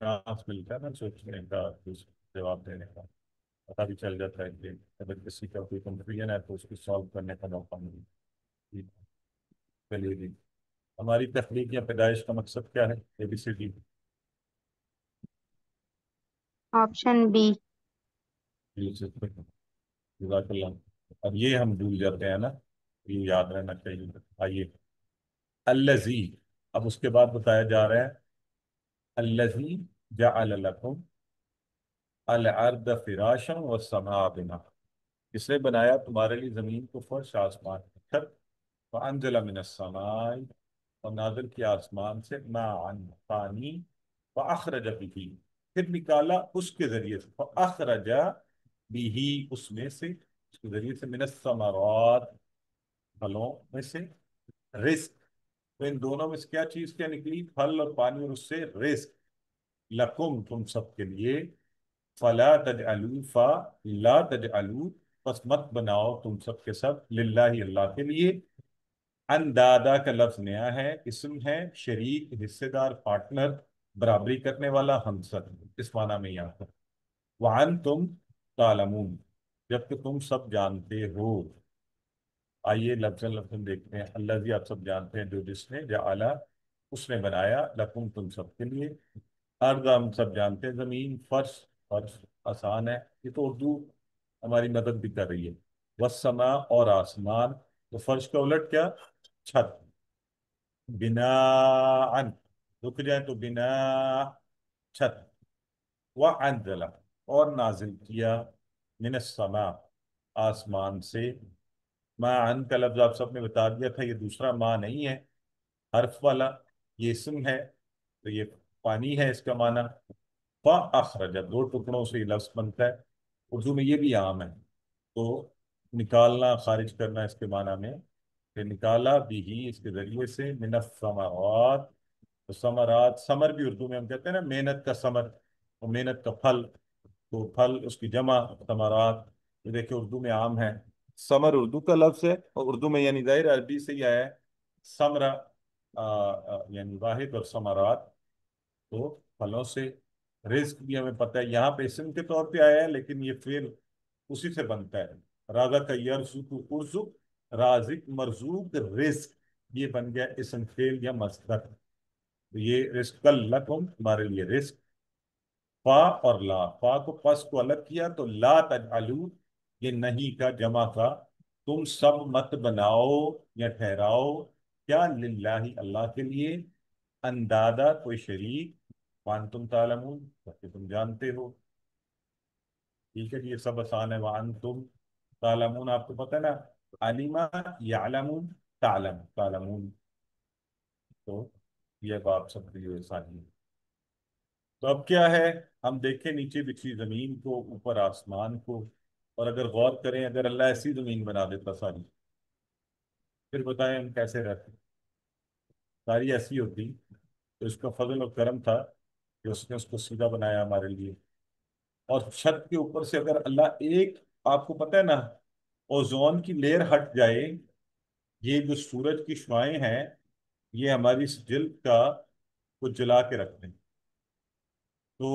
چانس ملتا ہے نا سوچنے کا، جواب دینے کا، پتہ بھی چل جاتا ہے کہ اگر کسی کا کوئی کنفیوژن ہے تو اس کو سالو کرنے کا موقع ملے۔ جی چلیے جی، ہماری تخلیق یا پیدائش کا مقصد کیا ہے؟ ABCD۔ آپشن بی جزاک اللہ۔ اب یہ ہم بھول جاتے ہیں نا، یہ یاد رہنا چاہیے۔ آئیے الذی، اب اس کے بعد بتایا جا رہا ہے الذی جعل لکم الارض فراشا والسماء بنا، اس نے بنایا تمہارے لیے زمین کو فرش، آسمان کی چھت، وانزل من السماء، اور نازل کیا آسمان سے، ماء پانی، فاخرج به، پھر نکالا اس کے ذریعے سے، فاخرج به، اس میں سے، اس کے ذریعے سے، من الثمرات، پھلوں میں سے، رزق، تو ان دونوں میں سے کیا چیز کیا نکلی؟ پھل اور پانی، اور اس سے رزق، لکم، تم سب کے لیے، فلا تجعلوا، لا تجعلوا، پس مت بناؤ تم سب کے سب، للہ، اللہ کے لیے، اندادا کا لفظ نیا ہے، اسم ہے، شریک، حصے دار، پارٹنر، برابری کرنے والا، ہمسر، اس معنی میں یہاں پر، وَأَنْتُمْ تَعْلَمُونَ، جبکہ تم سب جانتے ہو۔ آئیے لفظ لفظ دیکھتے ہیں. اللہ جی آپ سب جانتے ہیں جو جس نے جعل اس نے بنایا لکم تم سب کے لیے. ارض ہم سب جانتے ہیں زمین. فرش فرش آسان ہے. یہ تو اردو ہماری مدد بھی کر رہی ہے. والسماء اور آسمان. تو فرش کا الٹ کیا؟ چھت. بناء رک جائیں تو بنا چھت. وانزل اور نازل کیا. من السماء آسمان سے. ماء کا لفظ آپ سب نے بتا دیا تھا، یہ دوسرا ماء نہیں ہے حرف والا، یہ اسم ہے تو یہ پانی ہے اس کا معنی. فاخرج دو ٹکڑوں سے یہ لفظ بنتا ہے. اردو میں یہ بھی عام ہے. تو نکالنا خارج کرنا اس کے معنی میں کہ نکالا بھی اس کے ذریعے سے من الثمرات. تو ثمرات، ثمر بھی اردو میں ہم کہتے ہیں نا محنت کا ثمر، اور محنت کا پھل، تو پھل اس کی جمع ثمرات. یہ دیکھیں اردو میں عام ہے. ثمر اردو کا لفظ ہے اور اردو میں یعنی ظاہر عربی سے ہی آیا ہے ثمرہ، یعنی واحد، اور ثمرات تو پھلوں سے. رزق بھی ہمیں پتہ ہے یہاں پہ اسم کے طور پہ آیا ہے لیکن یہ فعل اسی سے بنتا ہے. رازق یرزق ارزق، رازق مرزوق رزق، یہ بن گیا اسم فعل یا مصدر. تو یہ رزق لکم ہمارے لیے رزق. فا اور لا، فا کو پس کو الگ کیا تو لا تجعلوا یہ نہیں کا جمع کا. تم سب مت بناؤ یا ٹھہراؤ کیا للہ اللہ کے لیے اندادا کوئی شریک. وانتم تعلمون کہ تم جانتے ہو. ٹھیک ہے جی، یہ سب آسان ہے. وانتم تعلمون آپ کو پتہ ہے نا، علما یعلمون تعلم تعلمون، تو یہ بات سب کے لیے آسانی ہے. تو اب کیا ہے، ہم دیکھیں نیچے بچھی زمین کو، اوپر آسمان کو، اور اگر غور کریں اگر اللہ ایسی زمین بنا دیتا ساری، پھر بتائیں ہم کیسے رہتے. ساری ایسی ہوتی تو اس کا فضل و کرم تھا کہ اس نے اس کو سیدھا بنایا ہمارے لیے. اور چھت کے اوپر سے اگر اللہ ایک، آپ کو پتہ ہے نا، اوزون کی لیئر ہٹ جائے، یہ جو سورج کی شعاعیں ہیں یہ ہماری اس جلد کا کو جلا کے رکھتے ہیں. تو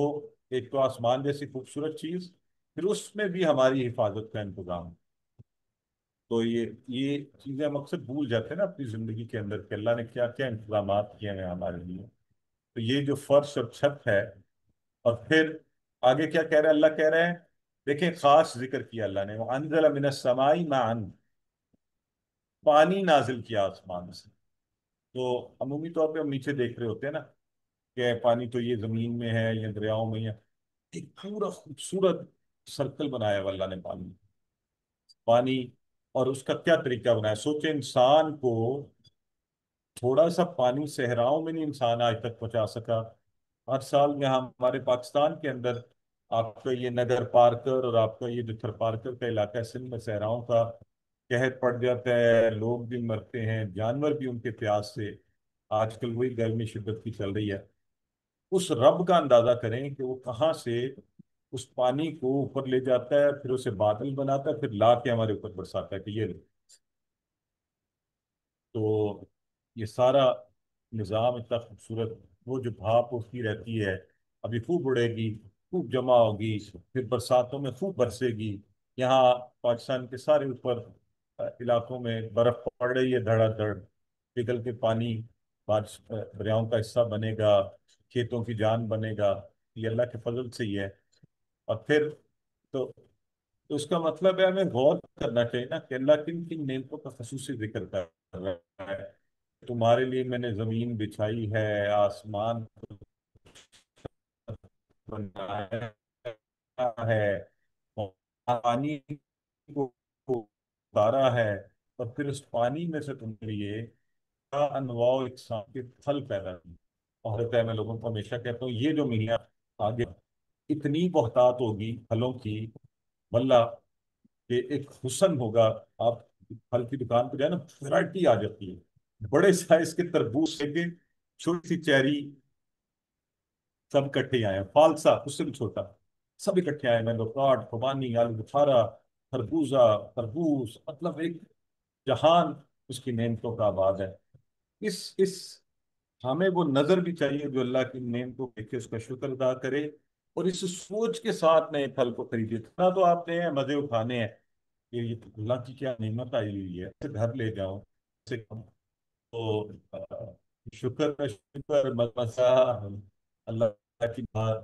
ایک تو آسمان جیسی خوبصورت چیز، پھر اس میں بھی ہماری حفاظت کا انتظام. تو یہ چیزیں ہم اکثر بھول جاتے ہیں نا اپنی زندگی کے اندر کہ اللہ نے کیا کیا انتظامات کیے ہیں ہمارے لیے. تو یہ جو فرش اور چھت ہے. اور پھر آگے کیا کہہ رہے ہیں اللہ؟ کہہ رہے ہیں دیکھیں خاص ذکر کیا اللہ نے، وَأَنزَلَ مِنَ السَّمَاءِ مَاءً، پانی نازل کیا آسمان سے. تو عمومی طور پہ ہم نیچے دیکھ رہے ہوتے ہیں نا کہ پانی تو یہ زمین میں ہے یا دریاؤں میں ہے. ایک پورا خوبصورت سرکل بنایا ہے اللہ نے پانی. اور اس کا کیا طریقہ بنایا، سوچے انسان کو تھوڑا سا پانی صحراؤں میں نہیں انسان آج تک پہنچا سکا. ہر سال میں ہمارے پاکستان کے اندر آپ کا یہ نگر پارکر اور آپ کا یہ جو تھر پارکر کا علاقہ ہے سندھ میں، صحراؤں کا قحط پڑ جاتا ہے، لوگ بھی مرتے ہیں، جانور بھی ان کے پیاس سے. آج کل وہی گرمی شدت کی چل رہی ہے. اس رب کا اندازہ کریں کہ وہ کہاں سے اس پانی کو اوپر لے جاتا ہے، پھر اسے بادل بناتا ہے، پھر لا کے ہمارے اوپر برساتا ہے کہ یہ لو. تو یہ سارا نظام اتنا خوبصورت. وہ جو بھاپ اٹھتی رہتی ہے ابھی خوب اڑے گی، خوب جمع ہوگی، پھر برساتوں میں خوب برسے گی. یہاں پاکستان کے سارے اوپر علاقوں میں برف پڑ رہی ہے دھڑا دھڑ، پگھل کے پانی بارش دریاؤں کا حصہ بنے گا، کھیتوں کی جان بنے گا. یہ اللہ کے فضل سے ہی ہے. اور پھر تو اس کا مطلب ہے ہمیں غور کرنا چاہیے نا کہ اللہ کن کن نعمتوں کا خصوصی ذکر کر رہا ہے. تمہارے لیے میں نے زمین بچھائی ہے، آسمان بنایا ہے، پانی کو اتارا ہے، اور پھر اس پانی میں سے تم لیے انواع و اقسام کے پھل پیدا کی. اور میں لوگوں کو ہمیشہ کہتا ہوں یہ جو مہینہ آگے اتنی بہتات ہوگی پھلوں کی، واللہ کہ ایک حسن ہوگا. آپ پھل کی دکان پہ جائیں نا، ویرائٹی آ جاتی ہے، بڑے سائز کے تربوز سے کے چھوٹی سی چیری، سب اکٹھے آئے ہیں. فالسا اس سے بھی چھوٹا، سب اکٹھے آئے ہیں. مینگوفراٹ، خوبانی، آلو بخارا، خربوزہ، تربوز، مطلب ایک جہان اس کی نعمتوں کا آباد ہے. اس ہمیں وہ نظر بھی چاہیے جو اللہ کی نعمتوں کو دیکھ کے اس کا شکر ادا کرے، اور اس سوچ کے ساتھ نئے پھل کو خریدے. اتنا تو آپ نے مزے اٹھانے ہیں کہ یہ اللہ کی کیا نعمت آئی ہوئی ہے، اسے گھر لے جاؤں سے تو شکر کا شکر مزہ، اللہ کی بات،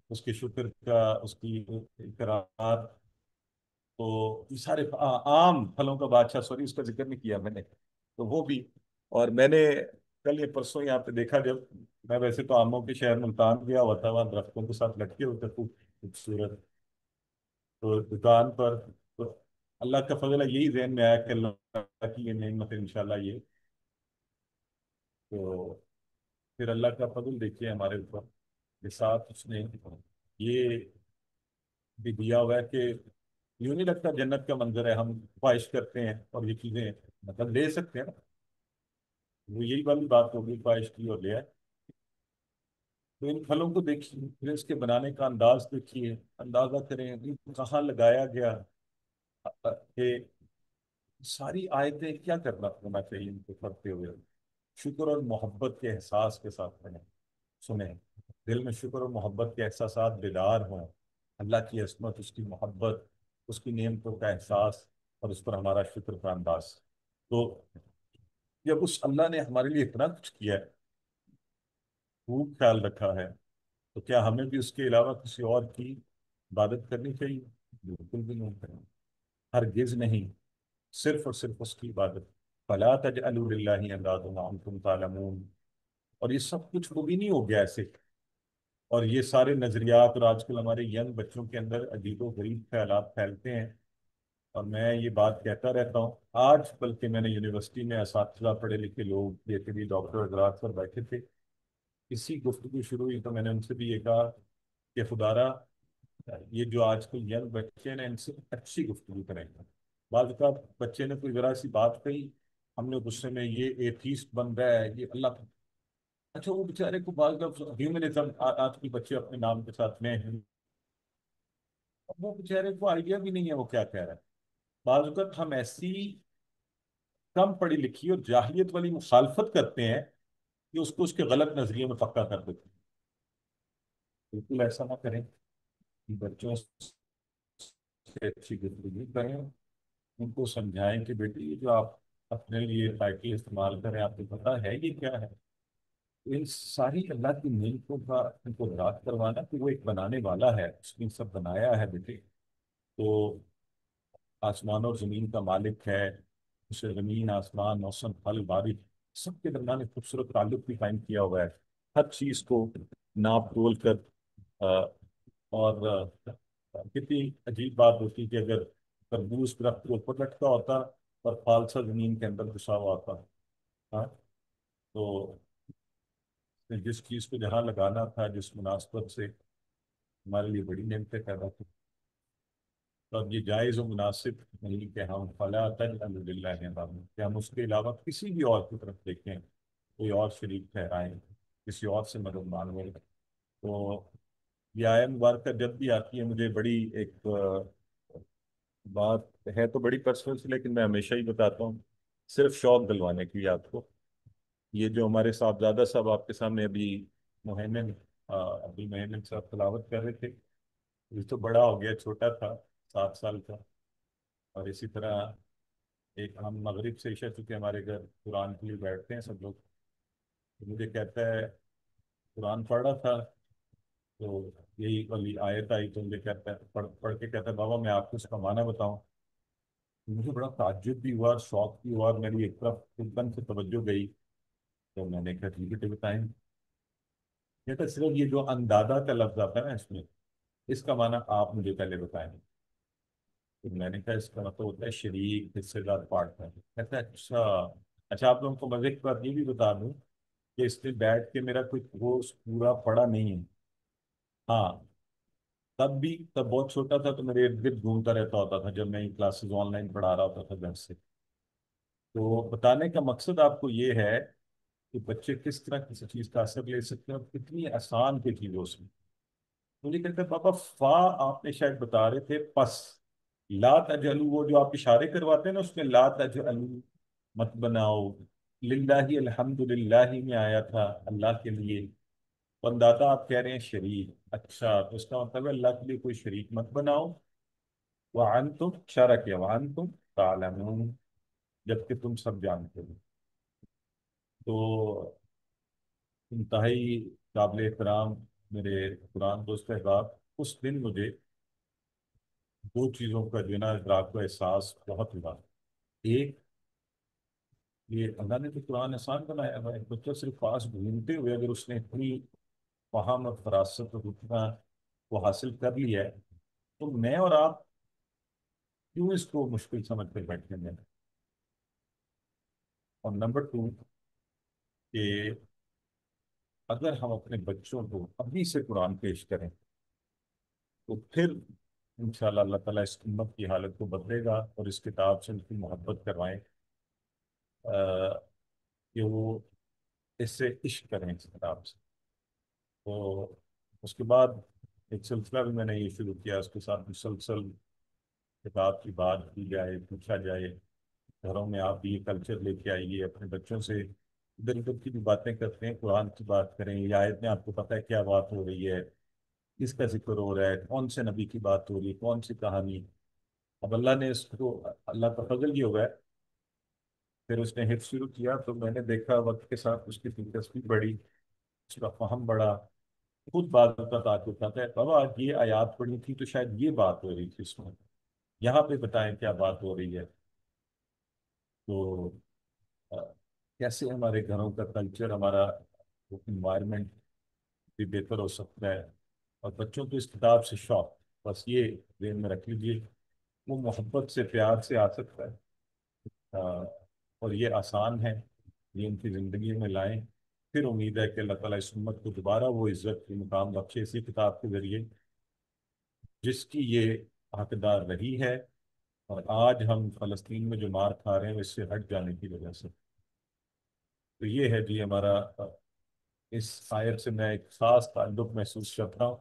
اس کے شکر کا، اس کی اقرار، تو یہ سارے عام پھلوں کا بادشاہ، سوری اس کا ذکر نہیں کیا میں نے، تو وہ بھی. اور میں نے کل یہ پرسوں یہاں پہ دیکھا، جب میں ویسے تو آموں کے شہر ملتان گیا ہوا تھا، وہاں درختوں کے ساتھ لٹکے ہوتے خوب خوبصورت، تو دکان پر، تو اللہ کا فضل ہے، یہی ذہن میں آیا کہ اللہ کی یہ نعمت ہے انشاءاللہ یہ. تو پھر اللہ کا فضل دیکھیے ہمارے اوپر کے ساتھ اس نے یہ بھی دیا ہوا ہے کہ یوں نہیں لگتا جنت کا منظر ہے، ہم خواہش کرتے ہیں اور یہ چیزیں مطلب لے سکتے ہیں نا، وہ یہی والی بات ہوگی، خواہش کی اور لیا. تو ان پھلوں کو دیکھیے، پھر اس کے بنانے کا انداز دیکھیے، اندازہ کریں ان کو کہاں لگایا گیا، کہ ساری آیتیں کیا کرنا ہونا چاہیے ان کو پڑھتے ہوئے، شکر اور محبت کے احساس کے ساتھ پڑھیں، سنیں، دل میں شکر اور محبت کے احساسات بیدار ہوں، اللہ کی عظمت، اس کی محبت، اس کی نعمتوں کا احساس، اور اس پر ہمارا شکر کا انداز. تو جب اس اللہ نے ہمارے لیے اتنا کچھ کیا ہے، خوب خیال رکھا ہے، تو کیا ہمیں بھی اس کے علاوہ کسی اور کی عبادت کرنی چاہیے؟ بالکل بھی نہیں کریں، ہرگز نہیں، صرف اور صرف اس کی عبادت. فَلَا تَجْعَلُوا لِلَّهِ أَندَادًا وَأَنْتُمْ تَعْلَمُونَ. اور یہ سب کچھ وہ بھی نہیں ہو گیا ایسے، اور یہ سارے نظریات، اور آج کل ہمارے ینگ بچوں کے اندر عجیب و غریب خیالات پھیلتے ہیں، اور میں یہ بات کہتا رہتا ہوں. آج بلکہ میں نے یونیورسٹی میں اساتذہ، پڑھے لکھے لوگ، جیسے بھی ڈاکٹر حضرات پر بیٹھے تھے، اسی گفتگو شروع ہوئی، تو میں نے ان سے بھی یہ کہا کہ خدارا یہ جو آج کل ینگ بچے ہیں نا، ان سے اچھی گفتگو کریں. بعض اوقات بچے نے کوئی ذرا سی بات کہی، ہم نے غصے میں یہ ایتھیسٹ بن رہا ہے، یہ اللہ. اچھا وہ بیچارے کو بعض ہیومنزم، آج کے بچے اپنے نام کے ساتھ میں ہیں، وہ بیچارے کو آئیڈیا بھی نہیں ہے وہ کیا کہہ رہا ہے. بعض اوقات ہم ایسی کم پڑھی لکھی اور جاہلیت والی مخالفت کرتے ہیں کہ اس کو اس کے غلط نظریے میں پکا کر دیتے ہیں. بالکل ایسا نہ کریں، بچوں سے اچھی گفتگو کریں، ان کو سمجھائیں کہ بیٹی یہ جو آپ اپنے لیے ٹائٹل استعمال کریں، آپ کو پتا ہے یہ کیا ہے. ان ساری اللہ کی نعمتوں کا ان کو یاد کروانا کہ وہ ایک بنانے والا ہے، اس نے سب بنایا ہے بیٹے. تو آسمان اور زمین کا مالک ہے، اسے زمین، آسمان، موسم، پھل، بارش، سب کے درمیان ایک خوبصورت تعلق بھی قائم کیا ہوا ہے. ہر چیز کو ناپ تول کر، آ، اور کتنی عجیب بات ہوتی کہ اگر تربوز درخت کے اوپر لٹکا ہوتا اور فالسا زمین کے اندر گھسا ہوا ہوتا. ہاں، تو جس چیز کو جہاں لگانا تھا، جس مناسبت سے، ہمارے لیے بڑی نعمتیں پیدا کی. تو اب یہ جائز و مناسب نہیں کہ ہم فلا تجعلوا للہ اندادا، کہ ہم اس کے علاوہ کسی بھی اور کی طرف دیکھیں، کوئی اور شریک ٹھہرائیں، کسی اور سے مدد مانگیں. تو یہ آیت مبارکہ جب بھی آتی ہے، مجھے بڑی ایک بات ہے تو بڑی پرسنل سی، لیکن میں ہمیشہ ہی بتاتا ہوں صرف شوق دلوانے کے لیے آپ کو. یہ جو ہمارے صاحبزادہ صاحب آپ کے سامنے ابھی مہمن ابھی مہمن صاحب تلاوت کر رہے تھے، یہ تو بڑا ہو گیا، چھوٹا تھا 7 سال کا. اور اسی طرح ایک ہم مغرب سے عشاء، چونکہ ہمارے گھر قرآن کے لیے بیٹھتے ہیں سب لوگ، تو مجھے کہتا ہے قرآن پڑھ رہا تھا، تو یہی والی آیت آئی، تو مجھے کہتا ہے پڑھ کے کہتا ہے بابا میں آپ کو اس کا معنی بتاؤں. مجھے بڑا تعجب بھی ہوا، شوق بھی ہوا، اور میری ایک طرف ایک سے توجہ گئی. تو میں نے کہا ٹھیک ہے بتائیں. کہتا صرف یہ جو اندادہ کا لفظ آتا ہے نا اس میں، اس کا معنی آپ مجھے پہلے بتائیں. تو میں نے کہا اس کا مطلب ہوتا ہے شریک، حصے دار، پارٹنر. کہتا ہے اچھا. اچھا آپ لوگوں کو مزے کی بات یہ بھی بتا دوں کہ اس نے بیٹھ کے میرا کوئی کورس پورا پڑھا نہیں ہے. ہاں، تب بہت چھوٹا تھا، تو میرے ارد گرد گھومتا رہتا ہوتا تھا جب میں کلاسز آن لائن پڑھا رہا ہوتا تھا گھر سے. تو بتانے کا مقصد آپ کو یہ ہے کہ بچے کس طرح کسی چیز کا اثر لے سکتے ہیں، اور کتنی آسان کی چیز اس میں. مجھے کہتے ہیں پاپا فا آپ نے شاید بتا رہے تھے پس، لا تجعلوا، وہ جو آپ اشارے کرواتے ہیں نا اس میں لا تجعلوا مت بناؤ. للہ الحمد للہ میں آیا تھا اللہ کے لیے. بنداتا آپ کہہ رہے ہیں شریک. اچھا، تو اس کا مطلب ہے اللہ کے لیے کوئی شریک مت بناؤ. وَأَنْتُمْ اشارہ کیا وَأَنْتُمْ تعلمون، جبکہ تم سب جانتے ہو۔ تو انتہائی قابل احترام میرے قرآن دوست احباب، اس دن مجھے دو چیزوں کا جو ہے نا ادراک و احساس بہت ہوا۔ ایک، یہ اللہ نے تو قرآن آسان بنایا ہے، بچہ صرف پاس گھومتے ہوئے اگر اس نے اتنی فہم اور فراست اور اتنا وہ حاصل کر لیا ہے، تو میں اور آپ کیوں اس کو مشکل سمجھ کر بیٹھیں گے؟ اور نمبر 2 کہ اگر ہم اپنے بچوں کو ابھی سے قرآن پیش کریں تو پھر انشاءاللہ اللہ تعالیٰ اس امت کی حالت کو بدلے گا، اور اس کتاب سے ان کی محبت کروائیں، کہ وہ اس سے عشق کریں اس کتاب سے۔ تو اس کے بعد ایک سلسلہ بھی میں نے یہ شروع کیا، اس کے ساتھ مسلسل کتاب کی بات کی جائے، پوچھا جائے، گھروں میں آپ بھی یہ کلچر لے کے آئیے، اپنے بچوں سے ادھر ادھر کی بھی باتیں کرتے ہیں، قرآن کی بات کریں، یہ آیت میں آپ کو پتہ ہے کیا بات ہو رہی ہے، کس کا ذکر ہو رہا ہے، کون سے نبی کی بات ہو رہی ہے، کون سی کہانی۔ اب اللہ نے اس کو، اللہ کا فضل یہ ہوا ہے، پھر اس نے حفظ شروع کیا تو میں نے دیکھا وقت کے ساتھ اس کی دلچسپی بڑھی، اس کا فہم بڑھا، خود بات کا آ چکا ہے، بابا آج یہ آیات پڑھی تھی تو شاید یہ بات ہو رہی تھی اس میں، یہاں پہ بتائیں کیا بات ہو رہی ہے۔ تو آ، کیسے ہمارے گھروں کا کلچر، ہمارا انوائرمنٹ بھی بہتر ہو سکتا ہے، اور بچوں کو اس کتاب سے شوق، بس یہ ذہن میں رکھ لیجیے، وہ محبت سے پیار سے آ سکتا ہے، اور یہ آسان ہے، یہ ان کی زندگی میں لائیں، پھر امید ہے کہ اللہ تعالیٰ اس امت کو دوبارہ وہ عزت کی مقام بخشے اسی کتاب کے ذریعے جس کی یہ حقدار رہی ہے، اور آج ہم فلسطین میں جو مار کھا رہے ہیں وہ اس سے ہٹ جانے کی وجہ سے۔ تو یہ ہے جی ہمارا، اس آیت سے میں ایک خاص تعلق محسوس کرتا ہوں،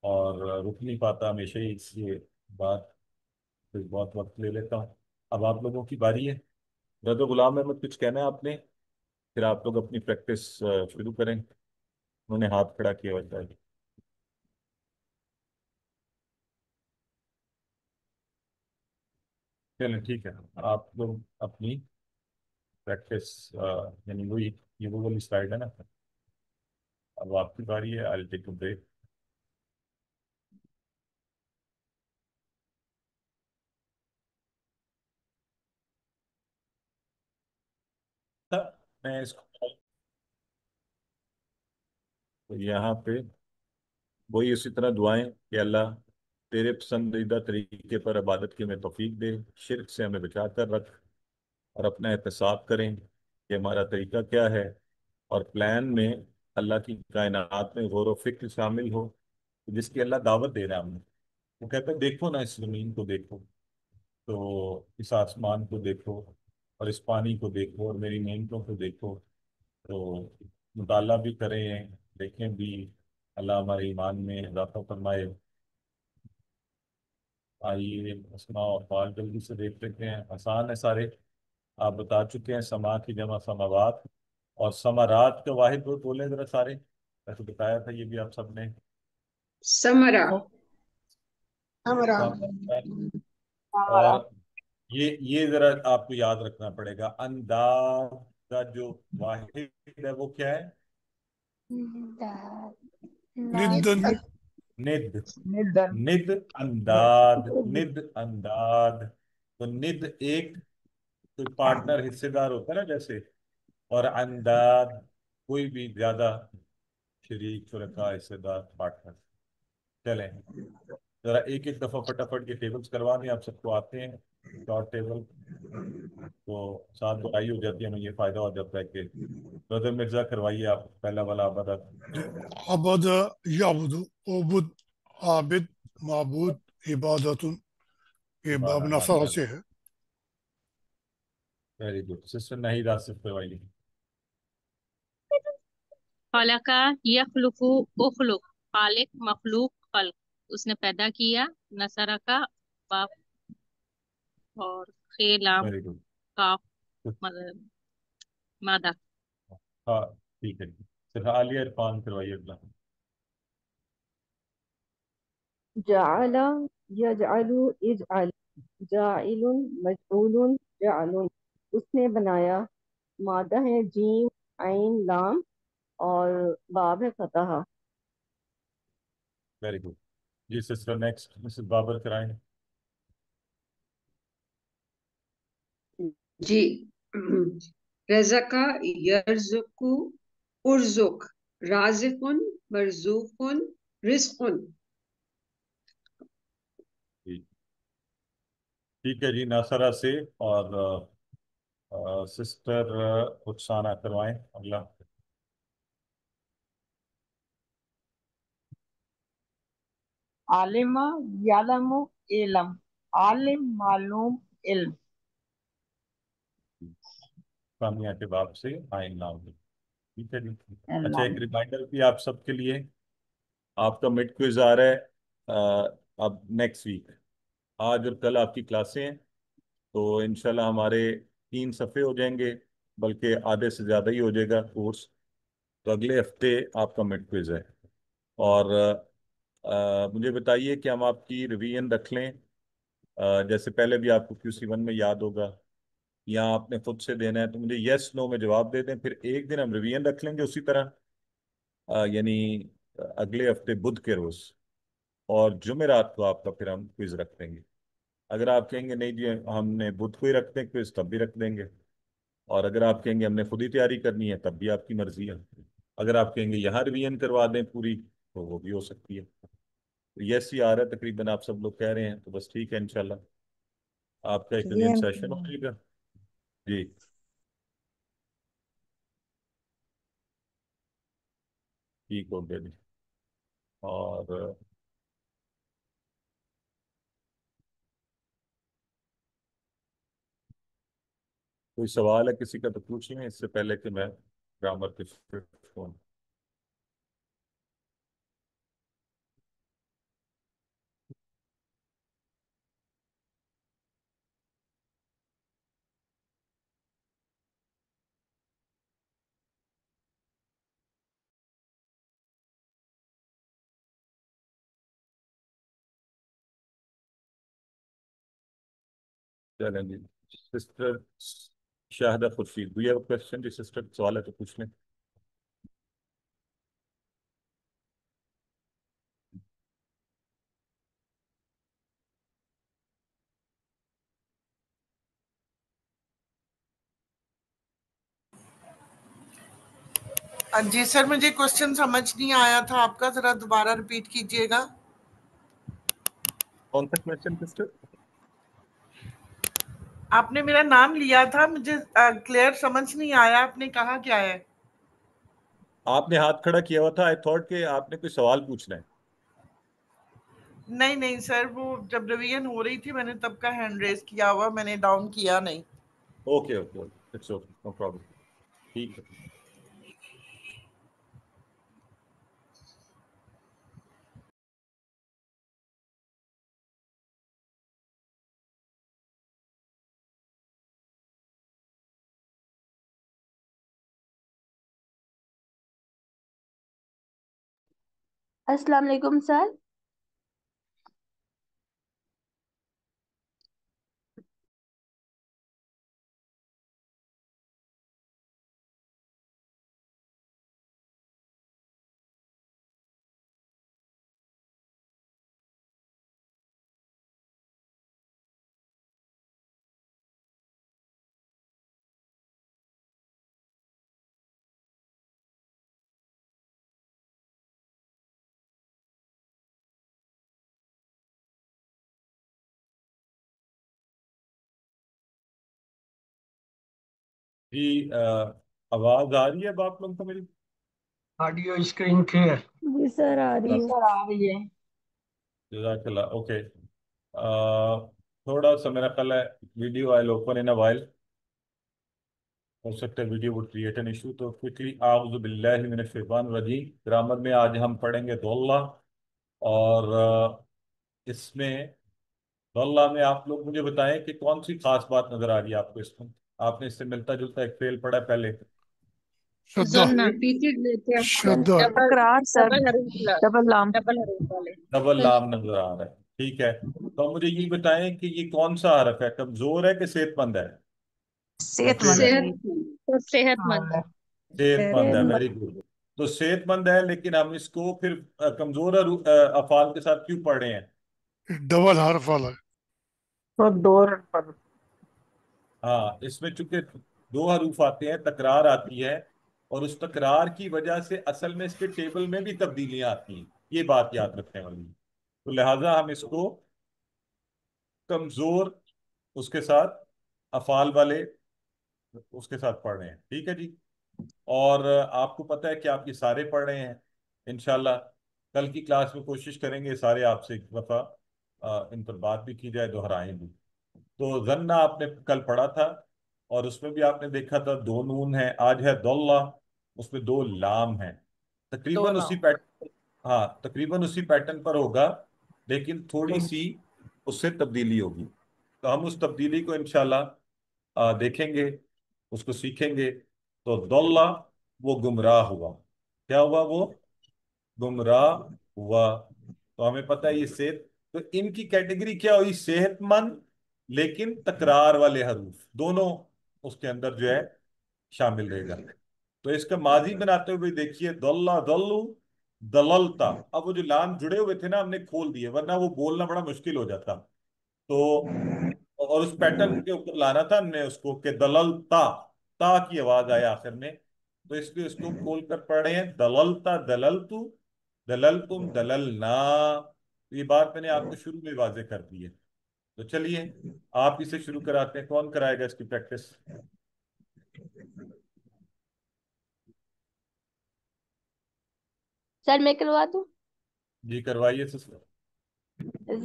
اور رک نہیں پاتا، ہمیشہ ہی یہ بات پہ بہت وقت لے لیتا ہوں۔ اب آپ لوگوں کی باری ہے، رضا غلام احمد کچھ کہنا ہے آپ نے؟ پھر آپ لوگ اپنی پریکٹس شروع کریں، انہوں نے ہاتھ کھڑا کیا ہوتا ہے۔ چلیں ٹھیک ہے، آپ لوگ اپنی پریکٹس، یعنی وہی یہ وہ والی سلائڈ ہے نا، اب آپ کی باری ہے، آئی ٹیک اے بریک۔ میں اس کو یہاں پہ وہی اسی طرح دعائیں کہ اللہ تیرے پسندیدہ طریقے پر عبادت کی ہمیں توفیق دے، شرک سے ہمیں بچا کر رکھ، اور اپنا احتساب کریں کہ ہمارا طریقہ کیا ہے، اور پلان میں اللہ کی کائنات میں غور و فکر شامل ہو، جس کی اللہ دعوت دے رہا ہے ہمیں۔ وہ کہتا ہے دیکھو نا، اس زمین کو دیکھو، تو اس آسمان کو دیکھو، اور اس پانی کو دیکھو، اور میری نعمتوں کو دیکھو، تو مطالعہ بھی کریں، دیکھیں بھی، اللہ ہمارے ایمان میں اضافہ فرمائے۔ آئیے اسماء اور فعال جلدی سے دیکھ لیتے ہیں، آسان ہے سارے، آپ بتا چکے ہیں، سما کی جمع سماوات، اور سمارات کا واحد وہ بولیں ذرا سارے، ویسے بتایا تھا یہ بھی آپ سب نے۔ سمرا، ہمارا اور یہ ذرا آپ کو یاد رکھنا پڑے گا، انداز کا جو واحد ہے وہ کیا ہے؟ ندن، ند، ند انداد، ند انداد، تو ند ایک کوئی پارٹنر حصے دار ہوتا ہے نا جیسے، اور انداد کوئی بھی زیادہ شریک شرکا حصے دار پارٹنر۔ چلیں ذرا ایک ایک دفعہ فٹافٹ کے ٹیبلز کروا دیں، آپ سب کو آتے ہیں شارٹ ٹیبل، تو ساتھ بڑائی ہو جاتی ہے، ہمیں یہ فائدہ ہو جاتا ہے کہ برادر مرزا کروائیے آپ پہلا والا عبادت۔ عبد یعبد، عبد، عابد، معبود، عبادت، یہ باب نفع سے ہے۔ ویری گڈ، سسٹر نہیں راسف کروائیے۔ خلق یخلق اخلق، خالق مخلوق خلق، اس نے پیدا کیا، نصرہ کا باپ اور خیلام ویری گڈ، کاف مادہ۔ ہاں ٹھیک ہے، صرف عالیہ عرفان کروائیے اگلا۔ جعل یجعلو اجعل، جاعل مجعول جعل، اس نے بنایا، مادہ ہے جیم عین لام اور باب ہے فتح۔ ویری گڈ جی سسٹر، نیکسٹ مسز بابر کرائیں۔ جی رزق یرزق ارزق رازق مرزوق رزق۔ جی ٹھیک ہے جی، ناصرہ سے اور سسٹر رخسانہ کروائیں اگلا۔ عالم یعلم علم، عالم معلوم علم۔ کامیہ کے باب سے آئین نام ہے، ٹھیک ہے جی۔ اچھا ایک ریمائنڈر بھی آپ سب کے لیے، آپ کا مڈ کوئز آ رہا ہے اب نیکسٹ ویک، آج اور کل آپ کی کلاسیں ہیں، تو انشاءاللہ ہمارے 3 صفحے ہو جائیں گے، بلکہ آدھے سے زیادہ ہی ہو جائے گا کورس، تو اگلے ہفتے آپ کا مڈ کوئز ہے۔ اور مجھے بتائیے کہ ہم آپ کی ریویژن رکھ لیں، جیسے پہلے بھی آپ کو QC1 میں یاد ہوگا، یا آپ نے خود سے دینا ہے تو مجھے یس نو میں جواب دے دیں، پھر ایک دن ہم ریویژن رکھ لیں گے اسی طرح، یعنی اگلے ہفتے بدھ کے روز، اور جمعرات کو آپ کا پھر ہم کوئز رکھ دیں گے۔ اگر آپ کہیں گے نہیں جی ہم نے بدھ کو ہی رکھ دیں کوئز، تب بھی رکھ دیں گے، اور اگر آپ کہیں گے ہم نے خود ہی تیاری کرنی ہے تب بھی آپ کی مرضی ہے، اگر آپ کہیں گے یہاں ریویژن کروا دیں پوری تو وہ بھی ہو سکتی ہے۔ یس ہی آ رہا ہے تقریباً، آپ سب لوگ کہہ رہے ہیں، تو بس ٹھیک ہے انشاءاللہ آپ کا ایک دن سیشن ہو جائے گا جی۔ ٹھیک ہو گیا جی۔ اور کوئی سوال ہے کسی کا تو پوچھ لیں اس سے پہلے کہ میں گرامر کے فون۔ چلیں جی سسٹر شاہدہ خورشید، کوئی کوشچن جی سسٹر، سوال ہے تو پوچھ لیں۔ جی سر مجھے کوشچن سمجھ نہیں آیا تھا آپ کا، ذرا دوبارہ ریپیٹ کیجئے گا۔ کون سا کوشچن سسٹر؟ آپ نے میرا نام لیا تھا، مجھے کلیئر سمجھ نہیں آیا آپ نے کہا کیا ہے۔ آپ نے ہاتھ کھڑا کیا ہوا تھا، آئی تھاٹ کہ آپ نے کوئی سوال پوچھنا ہے۔ نہیں نہیں سر، وہ جب ریویژن ہو رہی تھی میں نے تب کا ہینڈ ریز کیا ہوا، میں نے ڈاؤن کیا نہیں۔ Okay okay okay, it's okay, no problem, ٹھیک ہے۔ السلام علیکم سر۔ جی آواز آ رہی ہے اب آپ لوگوں کو میری؟ Audio screen clear? جی سر آ رہی جی ہے۔ سر آ رہی ہے۔ جزاک اللہ، اوکے۔ تھوڑا سا میرا خیال ہے video I open in while, ہو سکتا ہے video would create an issue, تو کوئکلی اعوذ باللہ من الشیطان الرجیم۔ گرامر میں آج ہم پڑھیں گے ضلع، اور اس میں ضلع میں آپ لوگ مجھے بتائیں کہ کون سی خاص بات نظر آ رہی ہے آپ کو اس میں؟ آپ نے اس سے ملتا جلتا ایک فعل پڑھا ہے پہلے، شدہ، شدہ، تکرار سر، ڈبل حروف ڈبل لام۔ ڈبل حروف والے۔ ڈبل لام نظر آ رہا ہے، ٹھیک ہے، تو مجھے یہ بتائیں کہ یہ کون سا حرف ہے، کمزور ہے کہ صحت مند ہے یا صحت فیل مند ہے؟ صحت تو صحت مند. صحت مند ہے، صحت ویری گڈ. تو صحت مند ہے، لیکن ہم اس کو پھر کمزور افعال کے ساتھ کیوں پڑھ رہے ہیں؟ ڈبل حرف والا ہے. تو دو پر ہاں، اس میں چونکہ دو حروف آتے ہیں، تکرار آتی ہے، اور اس تکرار کی وجہ سے اصل میں اس کے ٹیبل میں بھی تبدیلیاں آتی ہیں، یہ بات یاد رکھنے والی ہے. تو لہٰذا ہم اس کو کمزور اس کے ساتھ افعال والے اس کے ساتھ پڑھ رہے ہیں. ٹھیک ہے جی. اور آپ کو پتہ ہے کہ آپ یہ سارے پڑھ رہے ہیں انشاءاللہ. کل کی کلاس میں کوشش کریں گے سارے آپ سے ایک دفعہ ان پر بات بھی کی جائے، دہرائیں بھی. تو ظنہ آپ نے کل پڑھا تھا، اور اس میں بھی آپ نے دیکھا تھا 2 نون ہیں. آج ہے دولہ، اس میں 2 لام ہیں. تقریباً اسی پیٹرن، ہاں تقریباً اسی پیٹرن پر ہوگا، لیکن تھوڑی سی اس سے تبدیلی ہوگی. تو ہم اس تبدیلی کو انشاءاللہ دیکھیں گے، اس کو سیکھیں گے. تو دولہ وہ گمراہ ہوا. کیا ہوا؟ وہ گمراہ ہوا. تو ہمیں پتہ ہے یہ صحت، تو ان کی کیٹیگری کیا ہوئی؟ صحت مند لیکن تکرار والے حروف دونوں اس کے اندر جو ہے شامل رہے گا. تو اس کا ماضی بناتے ہوئے دیکھیے، دلہ دلو دللتا. اب وہ جو لام جڑے ہوئے تھے نا، ہم نے کھول دیے، ورنہ وہ بولنا بڑا مشکل ہو جاتا. تو اور اس پیٹرن کے اوپر لانا تھا ہم نے اس کو کہ دللتا، تا کی آواز آئے آخر میں. تو اس لیے اس کو کھول کر پڑھ رہے ہیں، دللتا دللتو دللتم دللنا. یہ بات میں نے آپ کو شروع میں واضح کر دی ہے. تو چلیے آپ اسے شروع کراتے ہیں. کون کرائے گا اس کی پریکٹس؟ سر میں کروا دوں. جی کروائیے سسٹر.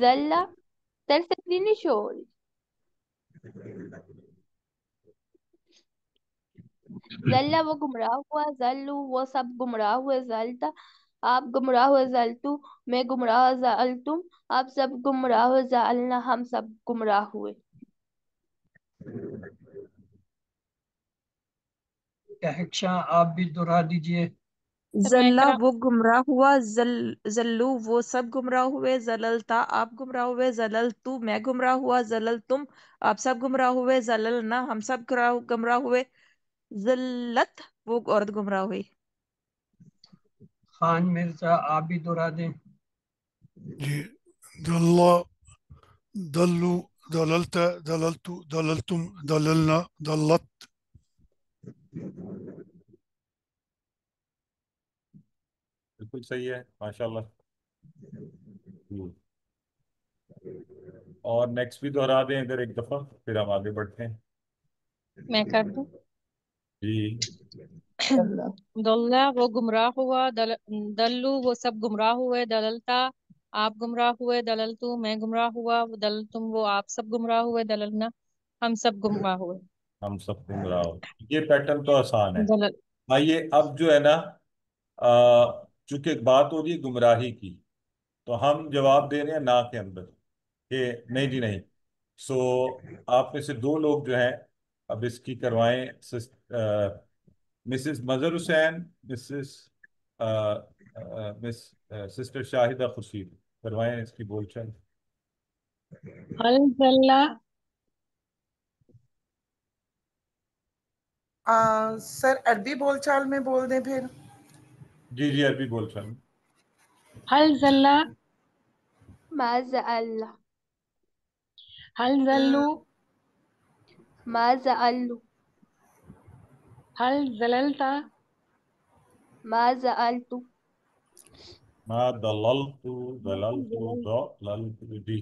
زلہ، سر سکرین نہیں شو ہو رہی. زلہ وہ گمراہ ہوا، زلو وہ سب گمراہ ہوئے، زلتا آپ گمراہ ہوئے، زلتو میں گمراہ، زلتم آپ سب گمراہ ہوئے، زلنا ہم سب گمراہ ہوئے. طاہر شاہ آپ بھی دہرا دیجئے. سر میں زلہ کرا وہ گمراہ ہوا، زلو وہ سب گمراہ ہوئے، زللتا آپ گمراہ ہوئے، زللتو میں گمراہ ہوا، زللتم آپ سب گمراہ ہوئے، زللنا ہم سب گمراہ ہوئے، زلت وہ عورت گمراہ ہوئی. خان مرزا آپ بھی دہرا دیں. جی، دلہ دلو دللتا دللتو دللتم دللنا دلت. بالکل صحیح ہے، ماشاءاللہ. اور نیکسٹ بھی دہرا دیں اگر ایک دفعہ، پھر ہم آگے بڑھتے ہیں. میں کر دوں. جی. دلہ وہ گمراہ ہوا، دلو وہ سب گمراہ ہوئے، دللتا آپ گمراہ ہوئے، دللتو میں گمراہ ہوا، دللتم وہ آپ سب گمراہ ہوئے، دللنا ہم سب گمراہ ہوئے. ہم سب گمراہ ہو. یہ پیٹرن تو آسان ہے. دلل آئیے اب جو ہے نا، چونکہ بات ہو رہی ہے گمراہی کی، تو ہم جواب دے رہے ہیں نا کے اندر کہ نہیں جی نہیں. سو آپ میں سے 2 لوگ جو ہیں اب اس کی کروائیں. مسز مظہر حسین، مسز مس سسٹر شاہدہ خورشید، کروائیں اس کی بول چال. ہل زلہ سر عربی بول چال میں بول دیں پھر. جی جی عربی بول چال. ہل زلہ ما زعل، ہل زلو ما زعلوا، ہل زللتا ما زعلت، ما ضللت جی.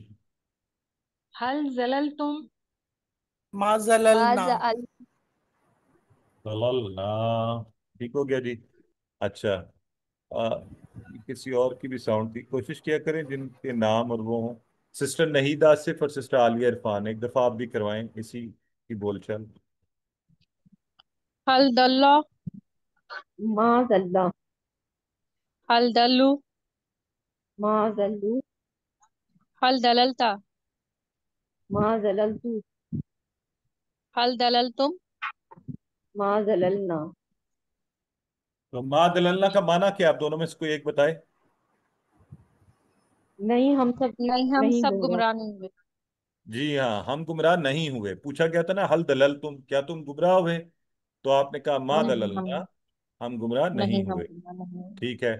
ہل زللتم ما ما زللنا. زعلت. ضللنا. ٹھیک ہو گیا جی. اچھا، کسی اور کی بھی ساؤنڈ تھی، کوشش کیا کریں جن کے نام اور وہ ہوں. سسٹر نہید آصف اور سسٹر عالیہ عرفان، ایک دفعہ آپ بھی کروائیں اسی کی بول چال. ہل دلہ ما زلہ، ہل دلو ما زلو، ہل دللتا ما زللتو، ہل دللتم ما زللنا. تو ما دللنا کا معنی کیا؟ آپ دونوں میں سے کوئی ایک بتائے. نہیں ہم سب نہیں ہم نہیں سب گمراہ گمراہ نہیں ہوئے. جی ہاں، ہم گمراہ نہیں ہوئے. پوچھا گیا تھا نا حل دلل تم، کیا تم گمراہ ہوئے؟ تو آپ نے کہا ما نہیں دللنا، ہم گمراہ نہیں نہیں ہم ہوئے. گمراہ نہیں ہوئے. ٹھیک ہے.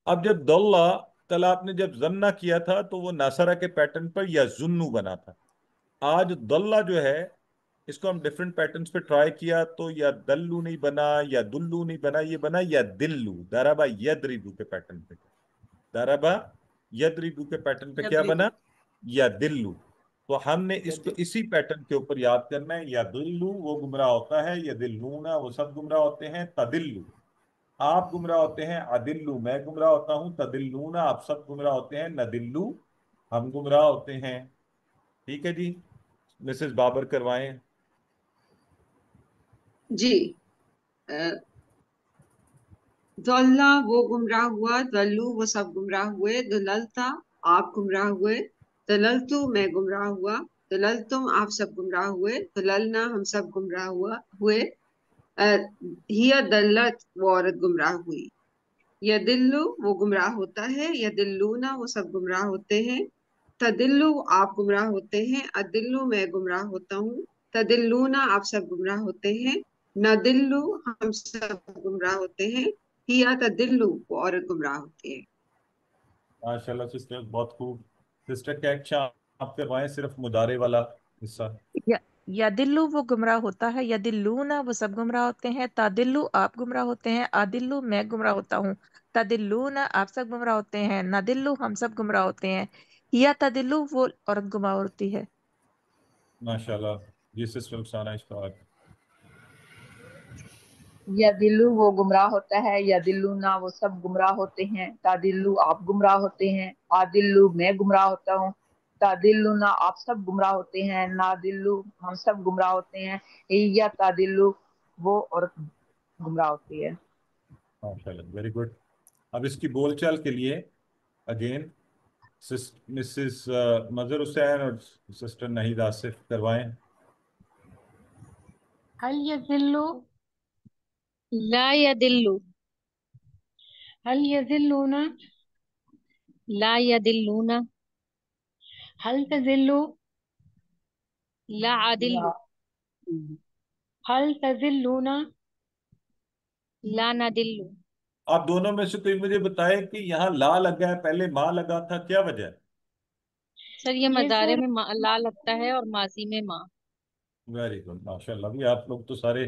اب جب دلہ، کل آپ نے جب ضمنہ کیا تھا تو وہ ناصرہ کے پیٹرن پر یا ظنو بنا تھا. آج دلہ جو ہے اس کو ہم ڈفرینٹ پیٹرنز پہ ٹرائی کیا تو یا دلو نہیں بنا یا دلو نہیں بنا، یہ بنا یا دلو. دارابا یدریبو کے پیٹرن پہ. دارابا یدریبو کے پیٹرن پہ کیا بنا؟ یا دلو. تو ہم نے اس کو اسی پیٹرن کے اوپر یاد کرنا ہے. یا دلو وہ گمراہ ہوتا ہے، یا دلونا وہ سب گمراہ ہوتے ہیں. تدلو آپ گمراہ ہوتے ہیں. عدلو میں گمراہ ہوتا ہوں. تدلونا آپ سب گمراہ ہوتے ہیں. ندلو ہم گمراہ ہوتے ہیں. ٹھیک ہے جی. مسز بابر کروائیں. جی. ضلع وہ گمراہ ہوا، ضلو وہ سب گمراہ ہوئے، دللتا آپ گمراہ ہوئے، دللتو میں گمراہ ہوا، دللتم آپ سب گمراہ ہوئے، دللنا ہم سب گمراہ ہوئے، ہیا دلت وہ عورت گمراہ ہوئی. یدلو وہ گمراہ ہوتا ہے، یدلونا وہ سب گمراہ ہوتے ہیں، تدلو آپ گمراہ ہوتے ہیں، ادلو میں گمراہ ہوتا ہوں، تدلونا آپ سب گمراہ ہوتے ہیں، ندلو ہم سب گمراہ ہوتے ہیں، ہیا تدلو وہ عورت گمراہ ہوتی ہے. ماشاءاللہ سسٹر، بہت خوب. سسٹر کیا آپ کروائیں صرف مضارع والا حصہ. یدلو وہ گمراہ ہوتا ہے، یدلونا وہ سب گمراہ ہوتے ہیں، تادلو آپ گمراہ ہوتے ہیں، عادلو میں گمراہ ہوتا ہوں، تدلونا آپ سب گمراہ ہوتے ہیں، ندلو ہم سب گمراہ ہوتے ہیں، یا تدلو وہ عورت گمراہ ہوتی ہے. ماشاءاللہ. جی سسٹر افسانہ اشفاق. یا دلو وہ گمراہ ہوتا ہے، یا دلونا وہ سب گمراہ ہوتے ہیں، تادلو آپ گمراہ ہوتے ہیں، عادلو میں گمراہ ہوتا ہوں، تادلونا آپ سب گمراہ ہوتے ہیں، نادلو ہم سب گمراہ ہوتے ہیں، یا تادلو وہ عورت گمراہ ہوتی ہے. ماشاءاللہ ویری گڈ. اب اس کی بول چال کے لیے اگین مسز مظہر حسین اور سسٹر نہید آصف کروائیں. هل يذل لا يدلو، هل يذلون لا يدلون، هل تذل لا عدلو، هل تذلون لا ندلو. آپ دونوں میں سے کوئی مجھے بتائے کہ یہاں لا لگا ہے، پہلے ماں لگا تھا، کیا وجہ ہے؟ سر یہ یہ مضارع سر میں لا لگتا ہے اور ماضی میں ماں. ویری گڈ ماشاءاللہ. بھی آپ لوگ تو سارے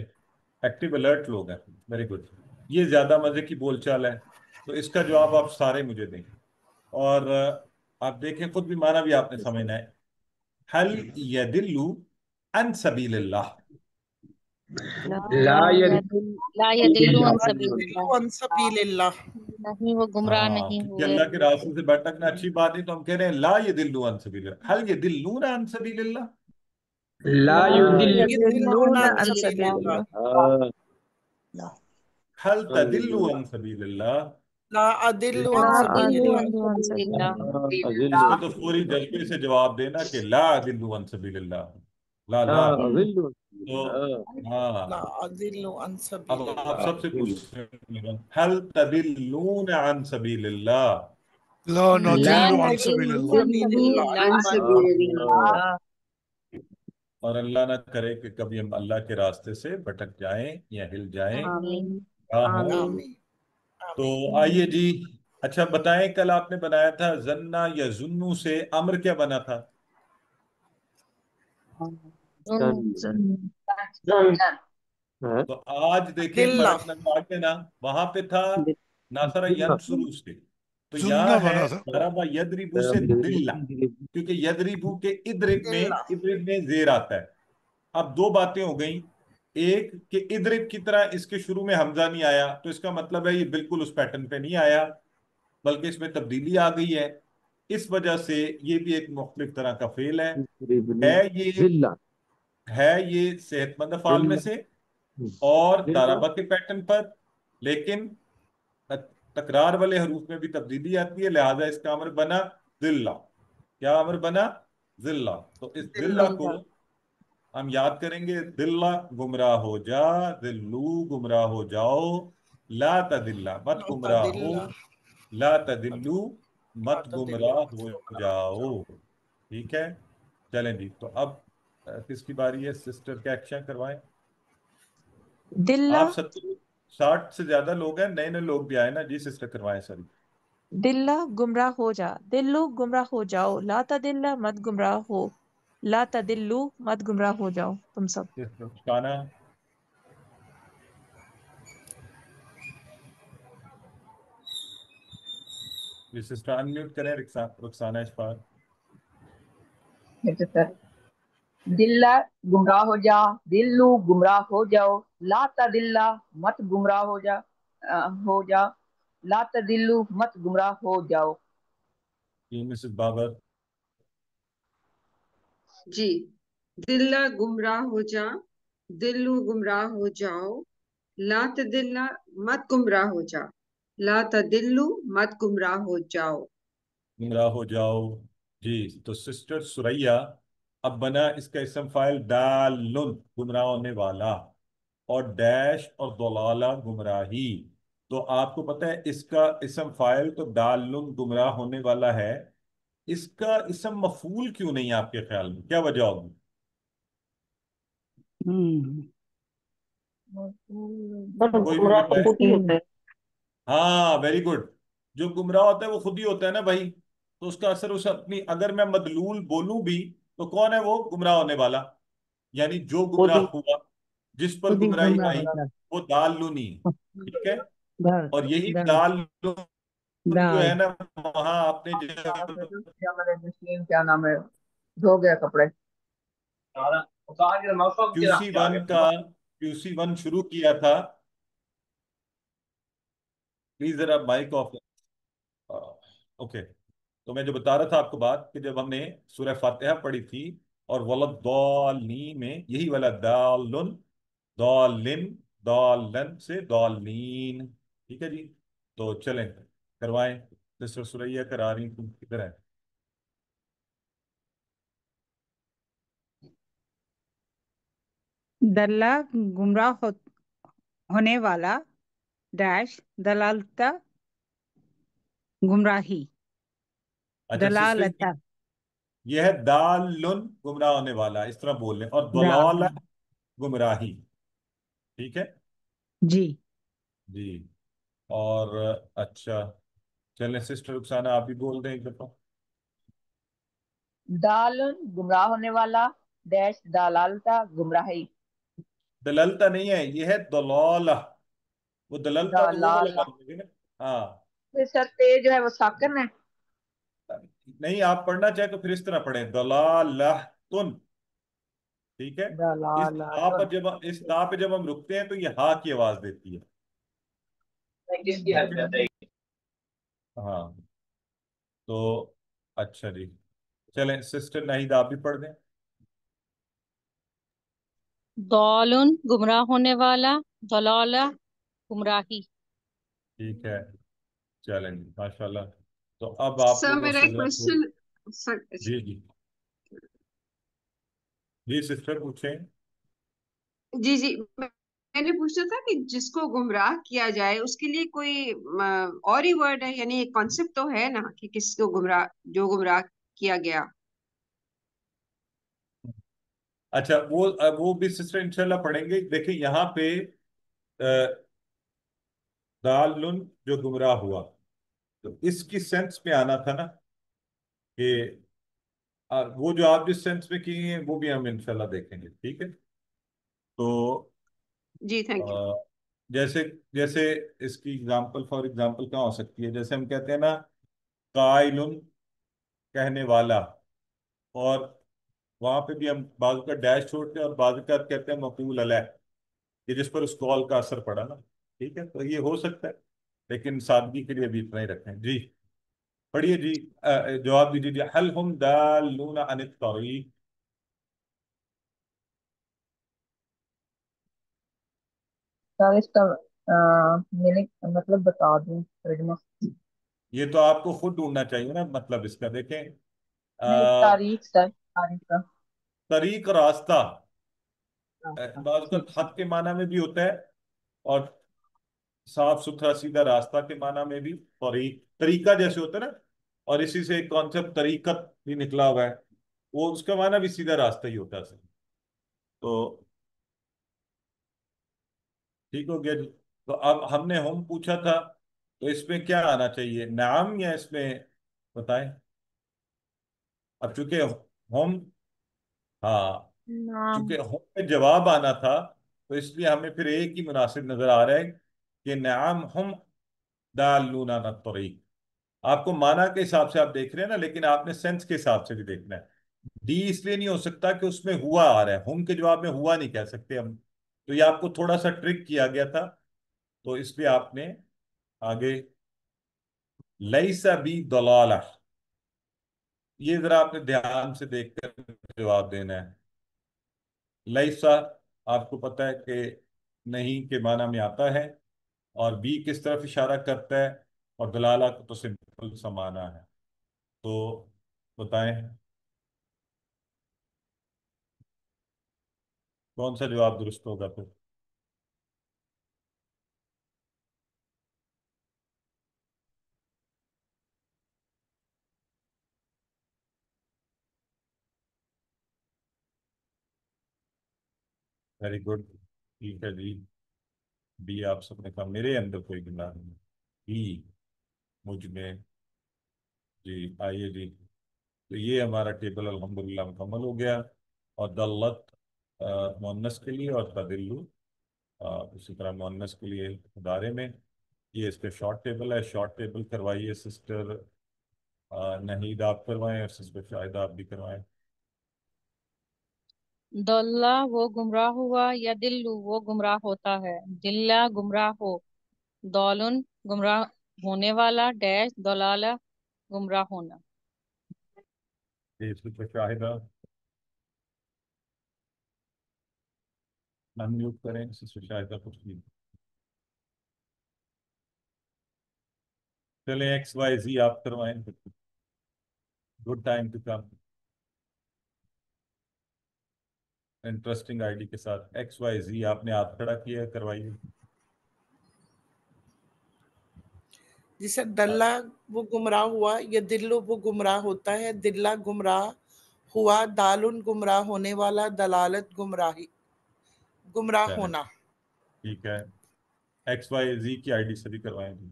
ایکٹیو الرٹ لوگ ہیں. Very good. یہ زیادہ مزے کی بول چال ہے. تو اس کا جواب آپ سارے مجھے دیں. اور آپ دیکھیں خود بھی معنی بھی آپ نے سمجھنا ہے. حل یدلو عن سبیل اللہ. لا يدلو عن سبیل اللہ، عن سبیل اللہ. نہیں وہ گمراہ ہاں نہیں کیونکہ ہوئے. اللہ کے راستے سے بھٹکنا اچھی بات نہیں، تو ہم کہہ رہے ہیں لا یدلو عن سبیل اللہ. حل یدلون عن سبیل اللہ. لا يدل يدلون عن عن سبیل سبیل اللہ. اللہ. حل تدلو عن سبیل اللہ. لا ادل لا عن سبیل أضل اللہ. عن سبیل اللہ. اس میں تو پوری جذبے سے جواب دینا کہ لا ادلو عن سبیل اللہ. لا تو ہاں. لا ادل عن اب سبیل آپ اللہ. سب سے پوچھتے ہیں حل تدلون عن سبیل اللہ. لا لا ندل عن ندل سبیل عن اللہ. سبیل عن اللہ. سبیل اللہ. اور اللہ نہ کرے کہ کبھی ہم اللہ کے راستے سے بھٹک جائیں یا ہل جائیں آمین. کیا ہوں. آمین. آمین. تو آئیے جی. اچھا بتائیں کل آپ نے بنایا تھا زنا یا زنو سے امر کیا بنا تھا؟ تو آج دیکھیں دلہ. فرق نظر آ کے نا. وہاں پہ تھا ناصرہ ینصرو سے، تو سننا یہاں ہے بنا تھا. ضربہ یدریبو سے دلہ، کیونکہ یدریبو کے دلہ. ادرب میں زیر آتا ہے. اب دو باتیں ہو گئیں. ایک کہ ادرب کی طرح اس کے شروع میں حمزہ نہیں آیا، تو اس کا مطلب ہے یہ بالکل اس پیٹرن پہ نہیں آیا، بلکہ اس میں تبدیلی آ گئی ہے. اس وجہ سے یہ بھی ایک مختلف طرح کا فعل ہے. یہ صحت مند افعال میں سے اور دارابہ کے پیٹرن پر، لیکن تکرار والے حروف میں بھی تبدیلی آتی ہے، لہذا اس کا امر بنا ذلہ. کیا امر بنا؟ ذلہ. تو اس ذلہ کو ہم یاد کریں گے. ذلہ گمراہ ہو جا، ذلو گمراہ ہو جاؤ، لا تذلہ مت لا گمراہ ہو، تدل. لا تذلو مت گمراہ ہو جاؤ. ٹھیک ہے. چلیں جی. تو اب کس کی باری ہے؟ سسٹر کا ایکشن کروائیں. دلہ آپ 60 سے زیادہ لوگ ہیں, نئے نئے لوگ بھی آئے نا جی. سسٹر کروائیں ساری. دلہ گمراہ ہو جا، دلو گمراہ ہو جاؤ، لا تدلہ مت گمراہ ہو، لا تدلو مت گمراہ ہو جاؤ تم سب. سسٹر رخسانہ. یہ سسٹر انمیوٹ کریں. رخسانہ اشفاق. دلہ گمراہ ہو جا، دلو گمراہ ہو جاؤ، لا تدلہ مت گمراہ ہو جا، لا تدلو مت گمراہ ہو جاؤ. جی مسز بابر. جی. دلہ گمراہ ہو جا، دلو گمراہ ہو جاؤ، لا تدلہ مت گمراہ ہو جا، لا تدلو مت گمراہ ہو جاؤ. گمراہ ہو جاؤ. جی. تو سسٹر سوریا. اب بنا اس کا اسم فاعل دالن گمراہ ہونے والا, اور ڈیش اور ضلالہ گمراہی. تو آپ کو پتہ ہے اس کا اسم فاعل تو دالن گمراہ ہونے والا ہے, اس کا اسم مفعول کیوں نہیں ہے آپ کے خیال میں؟ کیا وجہ ہوگی؟ کوئی بھی گمراہ تو خود ہی بتائے. ہوتا ہے. ہاں ویری گڈ. جو گمراہ ہوتا ہے وہ خود ہی ہوتا ہے نا بھائی. تو اس کا اثر اس اپنی, اگر میں مدلول بولوں بھی تو کون ہے وہ گمراہ ہونے والا؟ یعنی جو خود گمراہ ہی ہوا, جس پر خود ہی گمراہی گمراہ آئی, ہوتا وہ دال لونی. ٹھیک ہے. ہے. اور یہی دال دال لون جو دال ہے نا, وہاں آپ نے کیا نام ہے، دھو گیا کپڑے. QC1 شروع کیا تھا. پلیز ذرا مائک آف. اوکے. تو میں جو بتا رہا تھا آپ کو بات, کہ جب ہم نے سورہ فاتحہ پڑھی تھی اور ولضالین میں یہی والا دالن, دالن, دالن سے دالین. ٹھیک ہے جی. تو چلیں کروائیں. سسٹر سوریا کرا رہی تم کدھر ہے؟ دلہ گمراہ ہونے والا، ڈیش دلالتا گمراہی، اچھا سسٹر, دلالتا یہ ہے دالن گمراہ ہونے والا, اس طرح بول لیں, اور دال. ضلال گمراہی. ٹھیک ہے جی. جی. اور اچھا چلیں سسٹر رخسانہ آپ بھی بول دیں ایک دفعہ. دالن گمراہ ہونے والا، ڈیش دلالتا گمراہی. دللتا نہیں ہے, یہ ہے دلالہ. وہ دللتا تو وہ والا دلالہ لفظ ہے نا. ہاں. سر تے جو ہے وہ ساکن ہے. نہیں, آپ پڑھنا چاہیں تو پھر اس طرح پڑھیں, دلالتن. ٹھیک ہے. اس ہا پر جب اس دا پہ جب ہم رکتے ہیں تو یہ ہا کی آواز دیتی ہے. ہاں. تو اچھا جی. چلیں سسٹر ناہید آپ بھی پڑھ دیں. دالن گمراہ ہونے والا، ضلالہ گمراہی. ٹھیک ہے. چلیں جی ماشاء اللہ. تو اب آپ سر لوگوں میرا سے ایک ذرا کوشچن. جی جی جی سسٹر پوچھیں. جی جی میں نے پوچھا تھا کہ جس کو گمراہ کیا جائے اس کے لیے کوئی اور ہی ورڈ ہے، یعنی ایک کانسیپٹ تو ہے نا کہ کس کو گمراہ، جو گمراہ کیا گیا. اچھا وہ بھی سسٹر انشاءاللہ پڑھیں گے. دیکھیں یہاں پہ دالن جو گمراہ ہوا, تو اس کی سینس میں آنا تھا نا, کہ وہ جو آپ جس سینس میں کی ہیں وہ بھی ہم انشاءاللہ دیکھیں گے. ٹھیک ہے. تو جی تھینک یو. جیسے جیسے اس کی ایگزامپل فار ایگزامپل کہاں ہو سکتی ہے؟ جیسے ہم کہتے ہیں نا قائلن کہنے والا, اور وہاں پہ بھی ہم بعض کا ڈیش چھوڑتے ہیں اور بعض کا کہتے ہیں مقبول علیہ, کہ جس پر اس کال کا اثر پڑا نا. ٹھیک ہے. تو یہ ہو سکتا ہے, لیکن سادگی کے لیے بھی اتنا ہی رکھیں. جی پڑھیے جی. جواب دیجیے جی. هل هم دالون عن الطریق. سر اس کا میں نے مطلب بتا دوں ترجمہ. یہ تو آپ کو خود ڈھونڈنا چاہیے نا مطلب اس کا. دیکھیں نہیں، تاریخ سر، تاریخ کا. طریق راستہ, بعض کا ٹھیک. خط کے معنی میں بھی ہوتا ہے, اور صاف ستھرا سیدھا راستہ کے معنی میں بھی. طریق طریقہ جیسے ہوتا ہے نا, اور اسی سے ایک کانسیپٹ طریقت بھی نکلا ہوا ہے، وہ اس کا معنی بھی سیدھا راستہ ہی ہوتا ہے اصل میں۔ تو ٹھیک ہو گیا جی۔ تو اب ہم نے ہم پوچھا تھا، تو اس میں کیا آنا چاہیے، نعم یا اس میں بتائیں؟ اب چونکہ ہم، ہاں نعم چونکہ ہم میں جواب آنا تھا، تو اس لیے ہمیں پھر ایک ہی مناسب نظر آ رہا ہے کہ نعم ہم دالون علی الطریق۔ آپ کو معنی کے حساب سے آپ دیکھ رہے ہیں نا، لیکن آپ نے سینس کے حساب سے بھی دیکھنا ہے۔ ڈی اس لیے نہیں ہو سکتا کہ اس میں ہوا آ رہا ہے، ہم کے جواب میں ہوا نہیں کہہ سکتے ہم، تو یہ آپ کو تھوڑا سا ٹرک کیا گیا تھا، تو اس لیے آپ نے آگے لیس بی ضلالہ، یہ ذرا آپ نے دھیان سے دیکھ کر جواب دینا ہے۔ لیسا آپ کو پتہ ہے کہ نہیں کے معنی میں آتا ہے، اور بی کس طرف اشارہ کرتا ہے، اور دلالہ کو تو سمپل سا معنی ہے۔ تو بتائیں کون سا جواب درست ہوگا پھر؟ ویری گڈ، ٹھیک ہے جی، بی آپ سب نے کہا، میرے اندر کوئی گناہ نہیں، بی مجھ میں، جی آئیے جی۔ تو یہ ہمارا ٹیبل الحمدللہ مکمل ہو گیا، اور دلت مؤنث کے لیے، اور تدلو اسی طرح مؤنث کے لیے ادارے میں، یہ اس پہ شارٹ ٹیبل ہے، شارٹ ٹیبل کروائیے سسٹر نہید آپ کروائیں، اور سسٹر شاہدہ آپ بھی کروائیں۔ دلہ وہ گمراہ ہوا، یا دلو وہ گمراہ ہوتا ہے، دلہ گمراہ ہو، دولن گمراہ ہونے والا، ڈیش دلالہ گمراہ ہونا۔ جی سسٹر شاہدہ انمیوٹ کریں، سسٹر شاہدہ کچھ بھی، چلیں ایکس وائی زی آپ کروائیں، good time to come, interesting I D کے ساتھ ایکس وائی زی، آپ نے ہاتھ کھڑا کیا ہے، کروائیے۔ جی سر، دلہ وہ گمراہ ہوا، یا دلو وہ گمراہ ہوتا ہے، دلہ گمراہ ہوا، دالن گمراہ ہونے والا، دلالت گمراہی، گمراہ چلیں ہونا۔ ٹھیک ہے، ایکس وائی زی کی آئی ڈی سے بھی کروائیں گے۔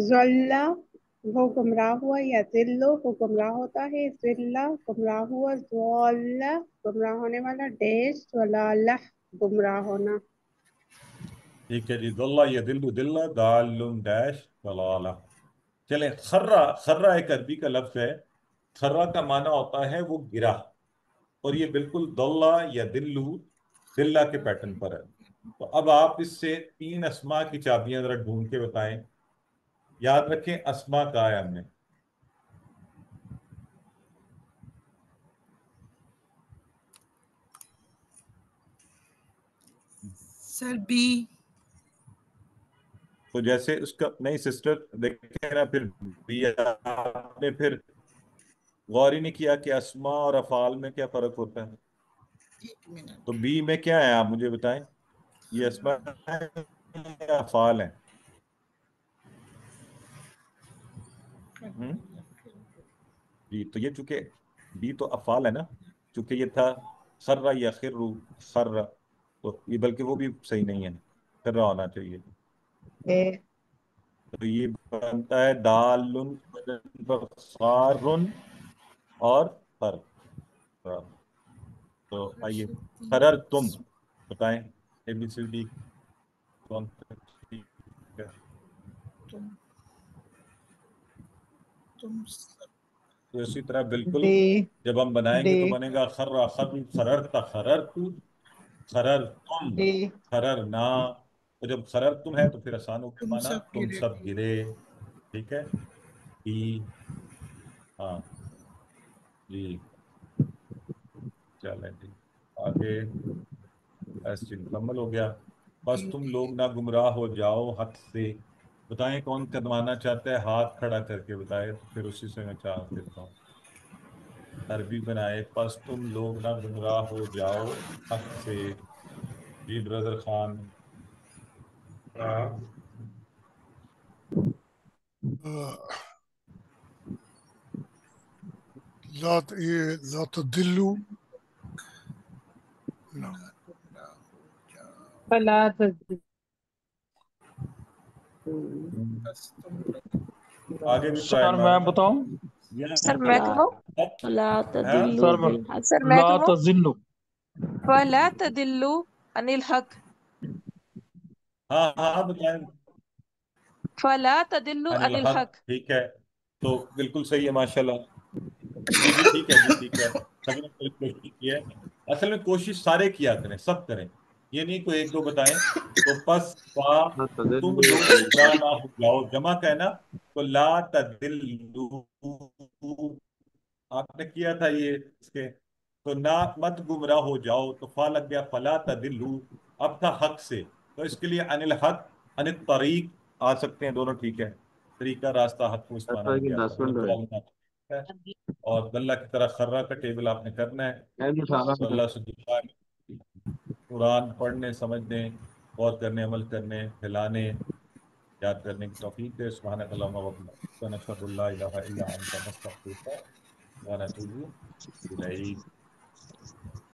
ذلہ وہ گمراہ ہوا، یا ذلو وہ گمراہ ہوتا ہے، ذلہ گمراہ ہوا، ضالہ گمراہ ہونے والا، ڈیش ضلالہ گمراہ ہونا۔ ٹھیک ہے جی، دلہ یا دلو، دلہ دال ڈیش دلالہ۔ چلیں خرہ، خرہ ایک عربی کا لفظ ہے، خرہ کا معنی ہوتا ہے وہ گرا، اور یہ بالکل دلہ یا دلو دلہ کے پیٹرن پر ہے۔ تو اب آپ اس سے تین اسماء کی چابیاں ذرا ڈھونڈ کے بتائیں، یاد رکھیں اسماء کا ہے ہم نے۔ سر بی، تو جیسے اس کا نہیں سسٹر دیکھیں نا، پھر بھی آپ نے پھر غور ہی نہیں کیا کہ اسماء اور افعال میں کیا فرق ہوتا ہے۔ ایک منٹ، تو بی میں کیا ہے آپ مجھے بتائیں، یہ اسماء ہیں یا افعال ہیں؟ جی تو یہ چونکہ بی تو افعال ہے نا، چونکہ یہ تھا خرہ یا خرو، خرہ، تو یہ بلکہ وہ بھی صحیح نہیں ہے، خرہ ہونا چاہیے۔ تو یہ بنتا ہے دالن پر خارن اور خر۔ تو آئیے خرر تم بتائیں، اے بی سی ڈی کون سا ٹھیک ہے؟ تم تو اسی طرح بالکل ڈے جب ہم بنائیں گے ڈے تو بنے گا خر خر خررت خررت خرر تم ڈے خرر نا، تو جب خرر تم ہے تو پھر آسان ہو گیا تم مانا سب تم گرے، سب گرے، ٹھیک ہے ٹی، ہاں جی چلیں جی آگے، ایس چیز مکمل ہو گیا۔ بس تم لوگ نہ گمراہ ہو جاؤ حق سے، بتائیں کون کروانا چاہتا ہے، ہاتھ کھڑا کر کے بتائے، پھر اسی سے میں چانس دیتا ہوں۔ عربی بنائے، بس تم لوگ نہ گمراہ ہو جاؤ حق سے، جی برادر خان۔ لا تدلوا لا فلا تزل آگے بھی سر ٹرائی میں بتاؤں سر میں کروں فلا ہاں تدلوا سر میں بالحق سر میں لا کروں تزلوا فلا تدلوا عن الحق ہاں ہاں بتائیں فلا تدلوا عن عن الحق الحق ٹھیک ہے تو بالکل صحیح ہے ماشاءاللہ جی جی ٹھیک ہے جی ٹھیک ہے سب نے کوشش کی ہے اصل میں کوشش سارے کیا کریں سب کریں یہ نہیں کوئی ایک دو بتائیں تو پس تم لوگ گمراہ نہ ہو جاؤ جمع کا ہے نا تو لا تدلوا آپ نے کیا تھا یہ اس کے تو نہ مت گمراہ ہو جاؤ تو فا لگ گیا فلا تدلوا اب تھا حق سے تو اس کے لیے ان الحق ان الطریق آ سکتے ہیں دونوں ٹھیک ہے طریقہ راستہ حق کو اس معنی میں کیا تھا دعا میں اور اللہ کی طرح خرہ کا ٹیبل آپ نے کرنا ہے تو اللہ سے دعا ہے قرآن پڑھنے سمجھنے غور کرنے عمل کرنے پھیلانے یاد کرنے کی توفیق دے سبحانک اللہم و بحمدک ونشہد ان لا الہ الا انت نستغفرک ونتوب الیک